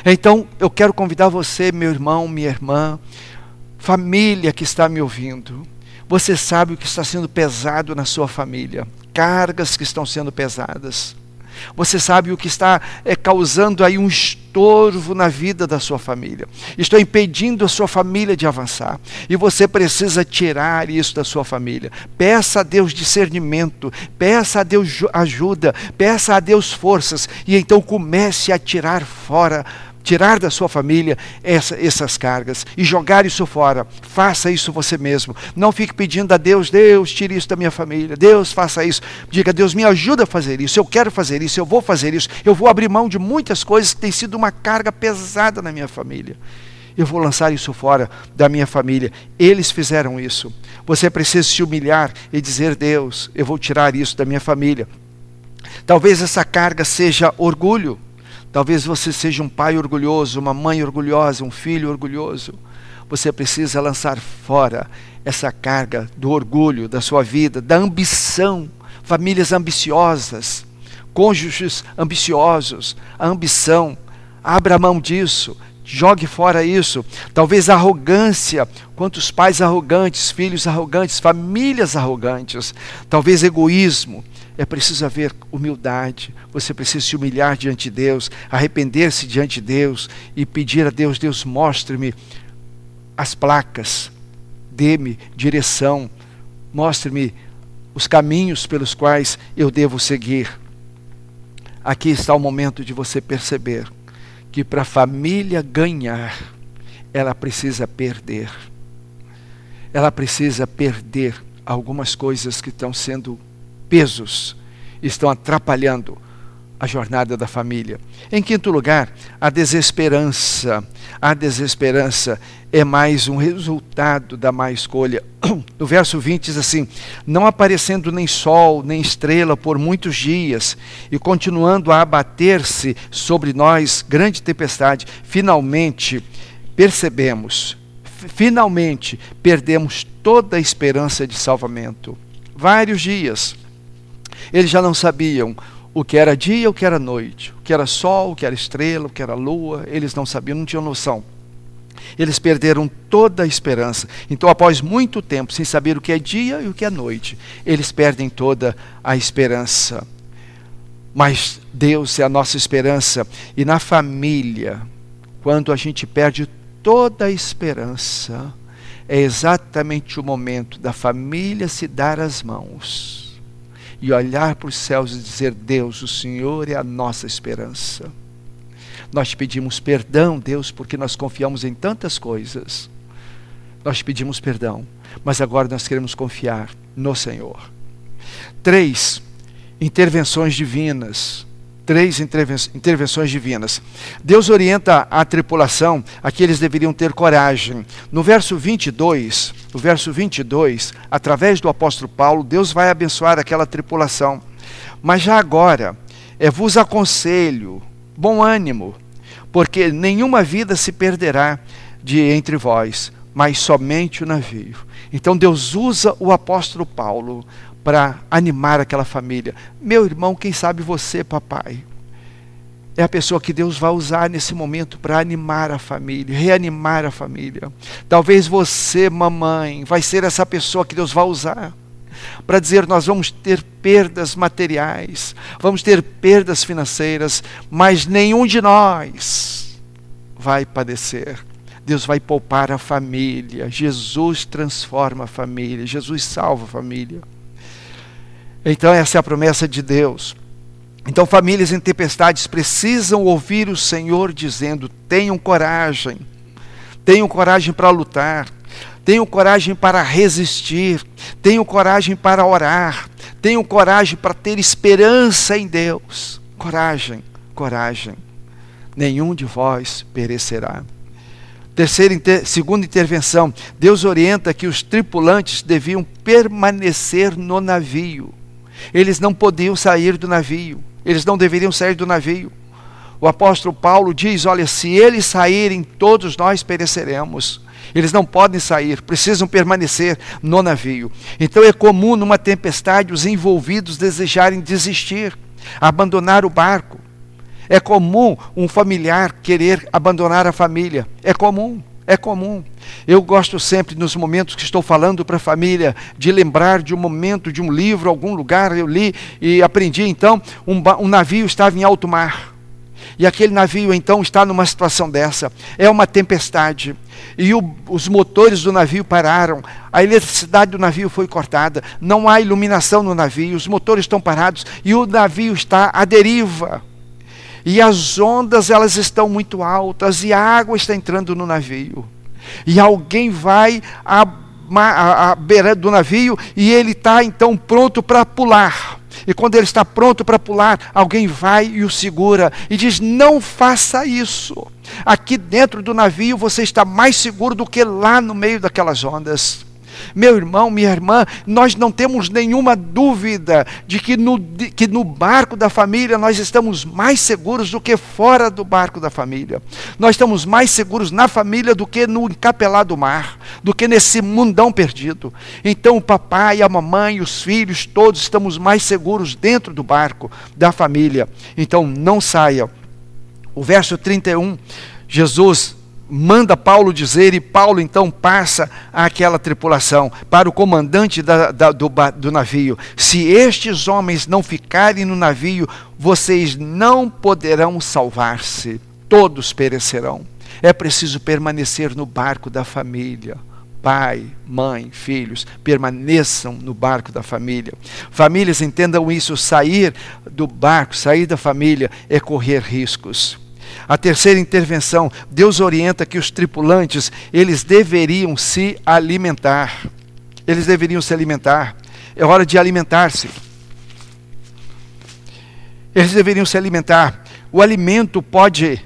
Então, eu quero convidar você, meu irmão, minha irmã, família que está me ouvindo. Você sabe o que está sendo pesado na sua família, cargas que estão sendo pesadas. Você sabe o que está causando aí um estorvo na vida da sua família. Está impedindo a sua família de avançar. E você precisa tirar isso da sua família. Peça a Deus discernimento, peça a Deus ajuda, peça a Deus forças. E então comece a tirar da sua família essas cargas e jogar isso fora. Faça isso você mesmo. Não fique pedindo a Deus: Deus, tire isso da minha família. Deus, faça isso. Diga: Deus, me ajuda a fazer isso. Eu quero fazer isso. Eu vou fazer isso. Eu vou abrir mão de muitas coisas que têm sido uma carga pesada na minha família. Eu vou lançar isso fora da minha família. Eles fizeram isso. Você precisa se humilhar e dizer: Deus, eu vou tirar isso da minha família. Talvez essa carga seja orgulho. Talvez você seja um pai orgulhoso, uma mãe orgulhosa, um filho orgulhoso. Você precisa lançar fora essa carga do orgulho da sua vida, da ambição. Famílias ambiciosas, cônjuges ambiciosos, a ambição. Abra mão disso, jogue fora isso. Talvez a arrogância, quantos pais arrogantes, filhos arrogantes, famílias arrogantes. Talvez egoísmo. É preciso haver humildade. Você precisa se humilhar diante de Deus, arrepender-se diante de Deus e pedir a Deus: Deus, mostre-me as placas, dê-me direção, mostre-me os caminhos pelos quais eu devo seguir. Aqui está o momento de você perceber que para a família ganhar, ela precisa perder. Ela precisa perder algumas coisas que estão sendo pesos, estão atrapalhando a jornada da família. Em quinto lugar, a desesperança. A desesperança é mais um resultado da má escolha. No verso 20 diz assim: não aparecendo nem sol, nem estrela por muitos dias, e continuando a abater-se sobre nós grande tempestade, finalmente perdemos toda a esperança de salvamento. Vários dias. Eles já não sabiam o que era dia e o que era noite, o que era sol, o que era estrela, o que era lua. Eles não sabiam, não tinham noção. Eles perderam toda a esperança. Então, após muito tempo, sem saber o que é dia e o que é noite, eles perdem toda a esperança. Mas Deus é a nossa esperança. E na família, quando a gente perde toda a esperança, é exatamente o momento da família se dar as mãos e olhar para os céus e dizer: Deus, o Senhor é a nossa esperança. Nós te pedimos perdão, Deus, porque nós confiamos em tantas coisas. Nós te pedimos perdão, mas agora nós queremos confiar no Senhor. 3 intervenções divinas. 3 intervenções divinas. Deus orienta a tripulação a que eles deveriam ter coragem. No verso 22, através do apóstolo Paulo, Deus vai abençoar aquela tripulação. Mas já agora, vos aconselho, bom ânimo, porque nenhuma vida se perderá de entre vós, mas somente o navio. Então Deus usa o apóstolo Paulo para animar aquela família. Meu irmão, quem sabe você, papai, é a pessoa que Deus vai usar nesse momento para animar a família, reanimar a família. Talvez você, mamãe, vai ser essa pessoa que Deus vai usar para dizer: nós vamos ter perdas materiais, vamos ter perdas financeiras, mas nenhum de nós vai padecer. Deus vai poupar a família. Jesus transforma a família. Jesus salva a família. Então essa é a promessa de Deus. Então famílias em tempestades precisam ouvir o Senhor dizendo: tenham coragem para lutar, tenham coragem para resistir, tenham coragem para orar, tenham coragem para ter esperança em Deus. Coragem, coragem. Nenhum de vós perecerá. Segunda intervenção, Deus orienta que os tripulantes deviam permanecer no navio. Eles não podiam sair do navio. Eles não deveriam sair do navio. O apóstolo Paulo diz: olha, se eles saírem, todos nós pereceremos. Eles não podem sair, precisam permanecer no navio. Então é comum numa tempestade os envolvidos desejarem desistir, abandonar o barco. É comum um familiar querer abandonar a família. É comum. É comum. Eu gosto sempre, nos momentos que estou falando para a família, de lembrar de um momento, de um livro, algum lugar eu li e aprendi. Então, um navio estava em alto mar. E aquele navio então está numa situação dessa. É uma tempestade. E os motores do navio pararam. A eletricidade do navio foi cortada. Não há iluminação no navio. Os motores estão parados. E o navio está à deriva. E as ondas, elas estão muito altas, e a água está entrando no navio. E alguém vai à beira do navio, e ele está então pronto para pular. E quando ele está pronto para pular, alguém vai e o segura, e diz: não faça isso. Aqui dentro do navio você está mais seguro do que lá no meio daquelas ondas. Meu irmão, minha irmã, nós não temos nenhuma dúvida de que no barco da família nós estamos mais seguros do que fora do barco da família. Nós estamos mais seguros na família do que no encapelado mar, do que nesse mundão perdido. Então o papai, a mamãe, os filhos, todos estamos mais seguros dentro do barco da família. Então não saia. O verso 31, Jesus manda Paulo dizer, e Paulo então passa àquela tripulação, para o comandante do navio: se estes homens não ficarem no navio, vocês não poderão salvar-se, todos perecerão. É preciso permanecer no barco da família. Pai, mãe, filhos, permaneçam no barco da família. Famílias, entendam isso: sair do barco, sair da família é correr riscos. A terceira intervenção, Deus orienta que os tripulantes, eles deveriam se alimentar. Eles deveriam se alimentar. É hora de alimentar-se. Eles deveriam se alimentar. O alimento pode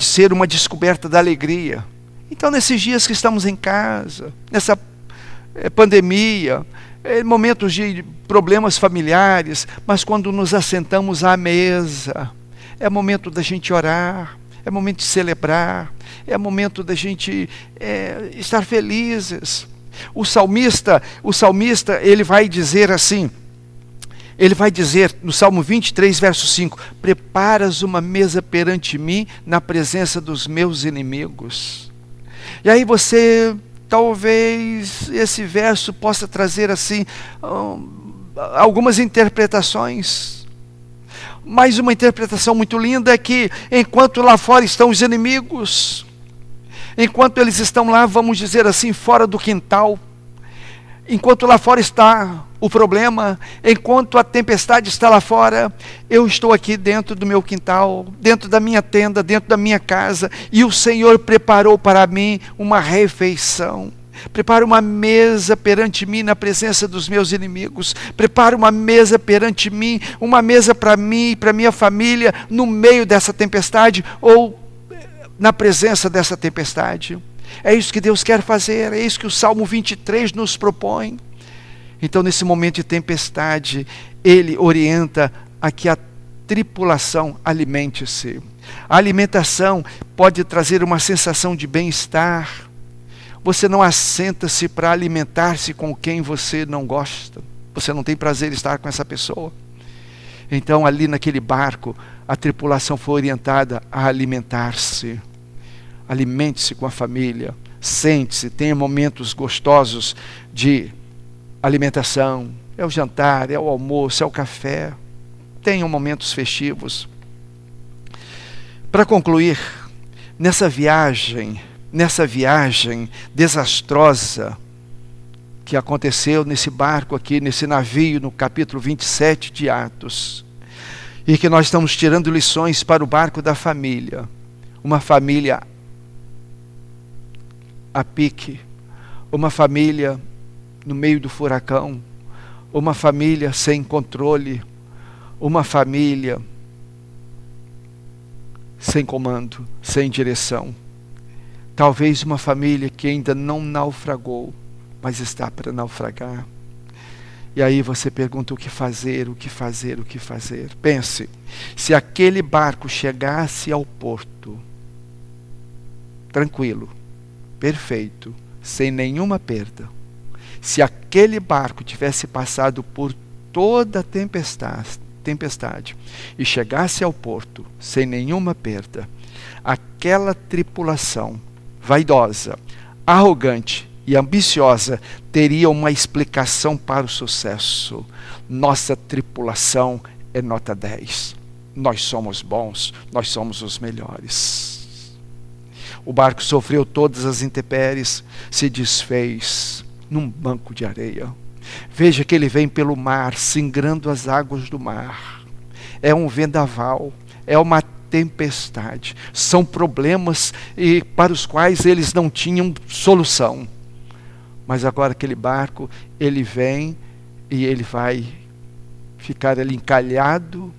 ser uma descoberta da alegria. Então, nesses dias que estamos em casa, nessa pandemia, momentos de problemas familiares, mas quando nos assentamos à mesa, é momento da gente orar, é momento de celebrar, é momento da gente estar felizes. O salmista, ele vai dizer assim, ele vai dizer no Salmo 23, verso 5, preparas uma mesa perante mim na presença dos meus inimigos. E aí você, talvez esse verso possa trazer assim, algumas interpretações. Mas uma interpretação muito linda é que enquanto lá fora estão os inimigos, enquanto eles estão lá, vamos dizer assim, fora do quintal, enquanto lá fora está o problema, enquanto a tempestade está lá fora, eu estou aqui dentro do meu quintal, dentro da minha tenda, dentro da minha casa, e o Senhor preparou para mim uma refeição. Prepara uma mesa perante mim na presença dos meus inimigos. Prepara uma mesa perante mim, uma mesa para mim e para minha família, no meio dessa tempestade ou na presença dessa tempestade. É isso que Deus quer fazer, é isso que o Salmo 23 nos propõe. Então, nesse momento de tempestade, Ele orienta a que a tripulação alimente-se. A alimentação pode trazer uma sensação de bem-estar. Você não assenta-se para alimentar-se com quem você não gosta. Você não tem prazer em estar com essa pessoa. Então, ali naquele barco, a tripulação foi orientada a alimentar-se. Alimente-se com a família. Sente-se, tenha momentos gostosos de alimentação. É o jantar, é o almoço, é o café. Tenham momentos festivos. Para concluir, nessa viagem nessa viagem desastrosa que aconteceu nesse barco aqui, nesse navio, no capítulo 27 de Atos, e que nós estamos tirando lições para o barco da família, uma família a pique, uma família no meio do furacão, uma família sem controle, uma família sem comando, sem direção. Talvez uma família que ainda não naufragou, mas está para naufragar. E aí você pergunta o que fazer, o que fazer, o que fazer. Pense, se aquele barco chegasse ao porto, tranquilo, perfeito, sem nenhuma perda, se aquele barco tivesse passado por toda a tempestade e chegasse ao porto sem nenhuma perda, aquela tripulação vaidosa, arrogante e ambiciosa teria uma explicação para o sucesso. Nossa tripulação é nota 10. Nós somos bons, nós somos os melhores. O barco sofreu todas as intempéries, se desfez num banco de areia. Veja que ele vem pelo mar, singrando as águas do mar. É um vendaval, é uma tempestade. São problemas para os quais eles não tinham solução. Mas agora aquele barco, ele vem e ele vai ficar ali encalhado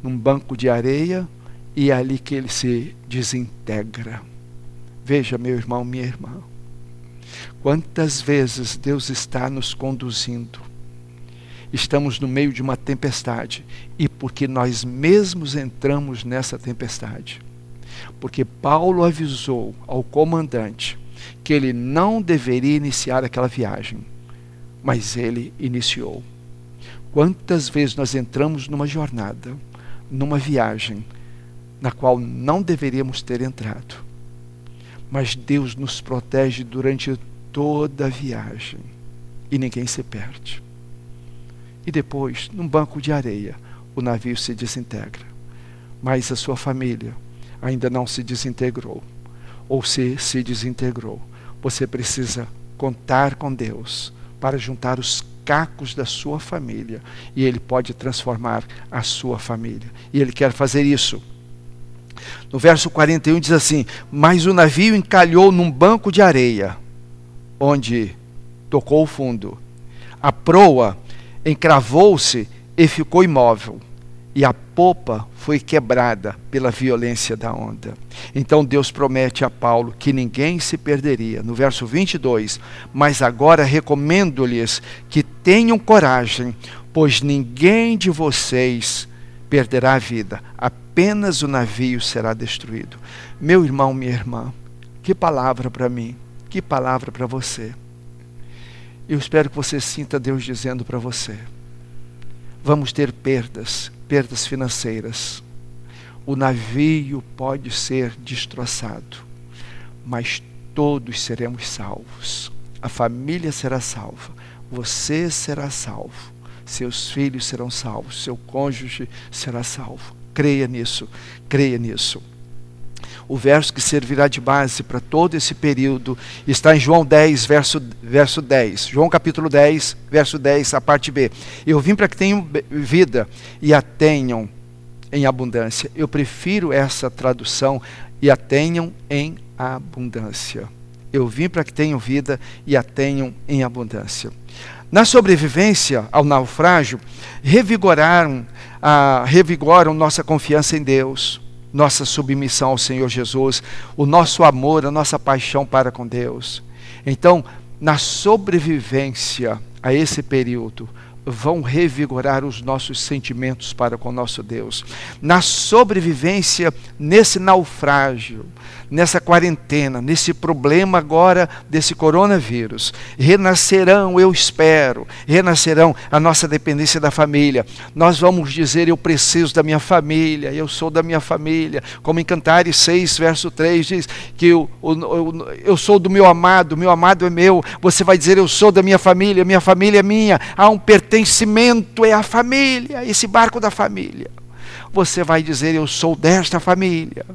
num banco de areia, e é ali que ele se desintegra. Veja, meu irmão, minha irmã, quantas vezes Deus está nos conduzindo. Estamos no meio de uma tempestade, e porque nós mesmos entramos nessa tempestade. Porque Paulo avisou ao comandante que ele não deveria iniciar aquela viagem, mas ele iniciou. Quantas vezes nós entramos numa jornada, numa viagem, na qual não deveríamos ter entrado, mas Deus nos protege durante toda a viagem, e ninguém se perde. E depois, num banco de areia, o navio se desintegra, mas a sua família ainda não se desintegrou, ou se desintegrou. Você precisa contar com Deus para juntar os cacos da sua família, e Ele pode transformar a sua família, e Ele quer fazer isso. No verso 41 diz assim: mas o navio encalhou num banco de areia, onde tocou o fundo. A proa encravou-se e ficou imóvel, e a popa foi quebrada pela violência da onda. Então Deus promete a Paulo que ninguém se perderia. No verso 22, mas agora recomendo-lhes que tenham coragem, pois ninguém de vocês perderá a vida, apenas o navio será destruído. Meu irmão, minha irmã, que palavra para mim, que palavra para você. Eu espero que você sinta Deus dizendo para você: vamos ter perdas financeiras. O navio pode ser destroçado, mas todos seremos salvos. A família será salva, você será salvo, seus filhos serão salvos, seu cônjuge será salvo. Creia nisso, creia nisso. O verso que servirá de base para todo esse período está em João 10, verso 10. João capítulo 10, verso 10, a parte B. Eu vim para que tenham vida e a tenham em abundância. Eu prefiro essa tradução, e a tenham em abundância. Eu vim para que tenham vida e a tenham em abundância. Na sobrevivência ao naufrágio, revigoram nossa confiança em Deus, nossa submissão ao Senhor Jesus, o nosso amor, a nossa paixão para com Deus. Então, na sobrevivência a esse período, vão revigorar os nossos sentimentos para com o nosso Deus. Na sobrevivência, nesse naufrágio, nessa quarentena, nesse problema agora desse coronavírus, renascerão, eu espero, renascerão a nossa dependência da família. Nós vamos dizer: eu preciso da minha família, eu sou da minha família. Como em Cantares 6, verso 3 diz que eu sou do meu amado é meu. Você vai dizer: eu sou da minha família é minha. Há um pertencimento, é a família, esse barco da família. Você vai dizer: eu sou desta família.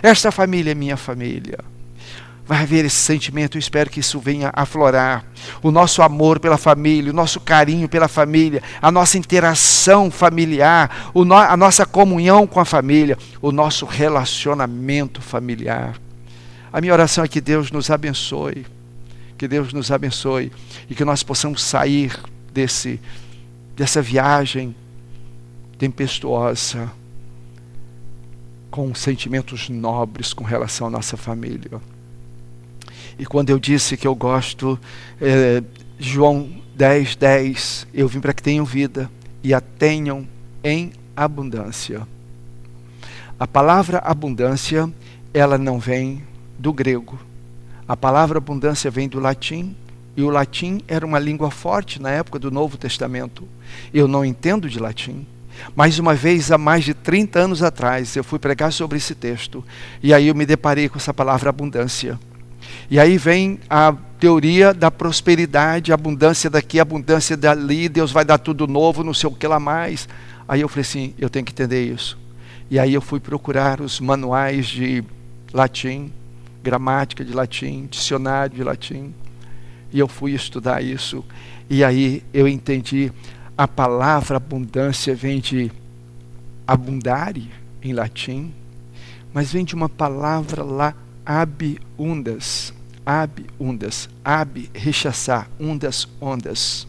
Esta família é minha família. Vai haver esse sentimento, eu espero que isso venha aflorar. O nosso amor pela família, o nosso carinho pela família, a nossa interação familiar, a nossa comunhão com a família, o nosso relacionamento familiar. A minha oração é que Deus nos abençoe, e que nós possamos sair dessa viagem tempestuosa com sentimentos nobres com relação à nossa família. E quando eu disse que eu gosto, João 10:10, eu vim para que tenham vida e a tenham em abundância. A palavra abundância, ela não vem do grego. A palavra abundância vem do latim, e o latim era uma língua forte na época do Novo Testamento. Eu não entendo de latim. Mais uma vez, há mais de 30 anos atrás, eu fui pregar sobre esse texto, e aí eu me deparei com essa palavra abundância. E aí vem a teoria da prosperidade, abundância daqui, abundância dali, Deus vai dar tudo novo, não sei o que lá mais. Aí eu falei assim, eu tenho que entender isso. E aí eu fui procurar os manuais de latim, gramática de latim, dicionário de latim, e eu fui estudar isso. E aí eu entendi, a palavra abundância vem de abundare, em latim, mas vem de uma palavra lá, abundas, rechaçar, ondas.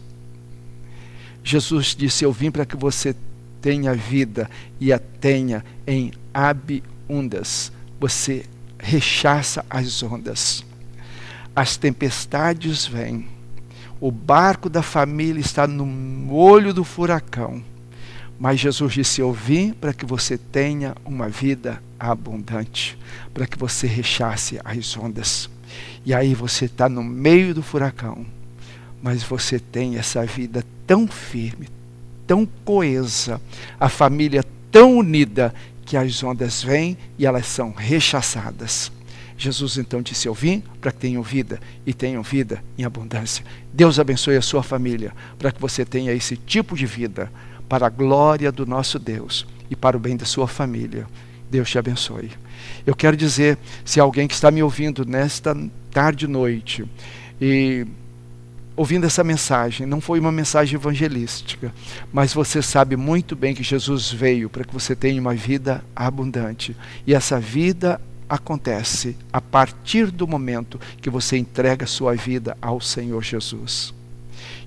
Jesus disse, eu vim para que você tenha vida e a tenha em abundas. Você rechaça as ondas. As tempestades vêm. O barco da família está no olho do furacão. Mas Jesus disse, eu vim para que você tenha uma vida abundante, para que você rechace as ondas. E aí você está no meio do furacão, mas você tem essa vida tão firme, tão coesa, a família tão unida, que as ondas vêm e elas são rechaçadas. Jesus então disse, eu vim para que tenham vida e tenham vida em abundância. Deus abençoe a sua família, para que você tenha esse tipo de vida, para a glória do nosso Deus e para o bem da sua família. Deus te abençoe. Eu quero dizer, se alguém que está me ouvindo nesta tarde e noite, e ouvindo essa mensagem, não foi uma mensagem evangelística, mas você sabe muito bem que Jesus veio para que você tenha uma vida abundante. E essa vida acontece a partir do momento que você entrega a sua vida ao Senhor Jesus.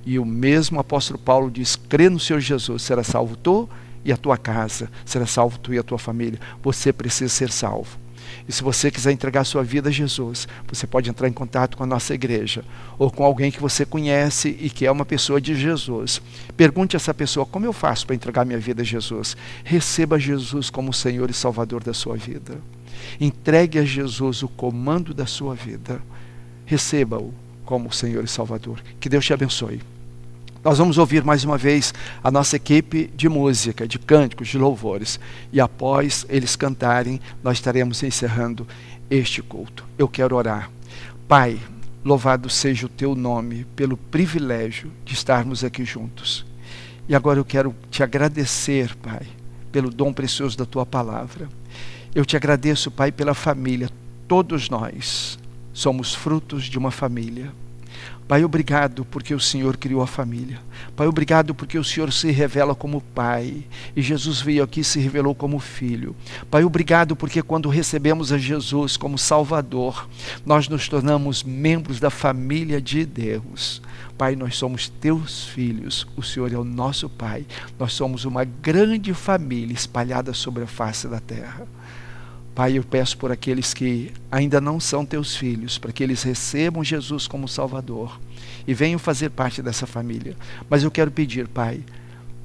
E o mesmo apóstolo Paulo diz, crê no Senhor Jesus, será salvo tu e a tua casa, será salvo tu e a tua família. Você precisa ser salvo. E se você quiser entregar a sua vida a Jesus, você pode entrar em contato com a nossa igreja, ou com alguém que você conhece e que é uma pessoa de Jesus. Pergunte a essa pessoa, como eu faço para entregar minha vida a Jesus? Receba Jesus como Senhor e Salvador da sua vida. Entregue a Jesus o comando da sua vida. Receba-o como Senhor e Salvador. Que Deus te abençoe. Nós vamos ouvir mais uma vez a nossa equipe de música, de cânticos, de louvores. E após eles cantarem, nós estaremos encerrando este culto. Eu quero orar. Pai, louvado seja o teu nome pelo privilégio de estarmos aqui juntos. E agora eu quero te agradecer, Pai, pelo dom precioso da tua palavra. Eu te agradeço, Pai, pela família. Todos nós somos frutos de uma família. Pai, obrigado porque o Senhor criou a família. Pai, obrigado porque o Senhor se revela como Pai. E Jesus veio aqui e se revelou como Filho. Pai, obrigado porque quando recebemos a Jesus como Salvador, nós nos tornamos membros da família de Deus. Pai, nós somos teus filhos. O Senhor é o nosso Pai. Nós somos uma grande família espalhada sobre a face da terra. Pai, eu peço por aqueles que ainda não são teus filhos, para que eles recebam Jesus como Salvador e venham fazer parte dessa família. Mas eu quero pedir, Pai,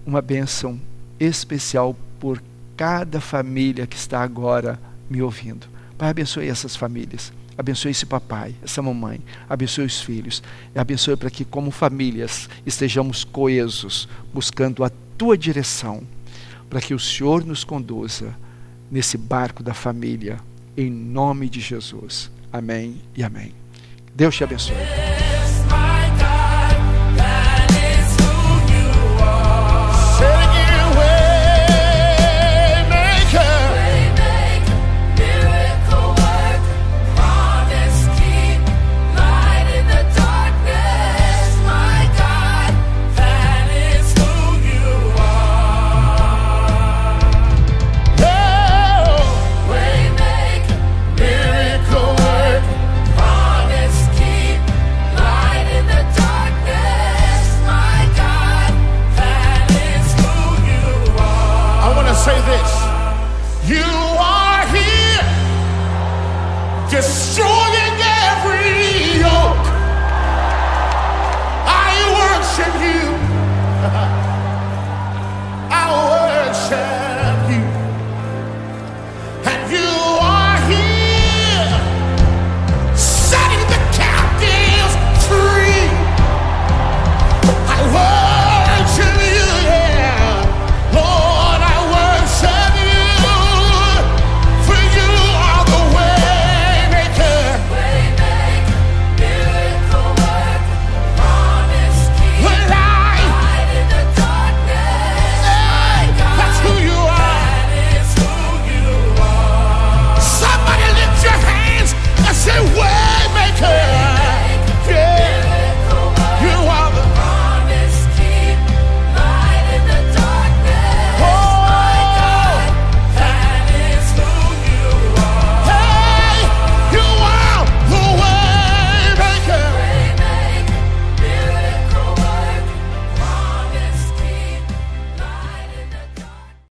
uma bênção especial por cada família que está agora me ouvindo. Pai, abençoe essas famílias, abençoe esse papai, essa mamãe, abençoe os filhos, e abençoe para que como famílias estejamos coesos, buscando a tua direção, para que o Senhor nos conduza nesse barco da família, em nome de Jesus. Amém e amém. Deus te abençoe. Waymaker, miracle destroy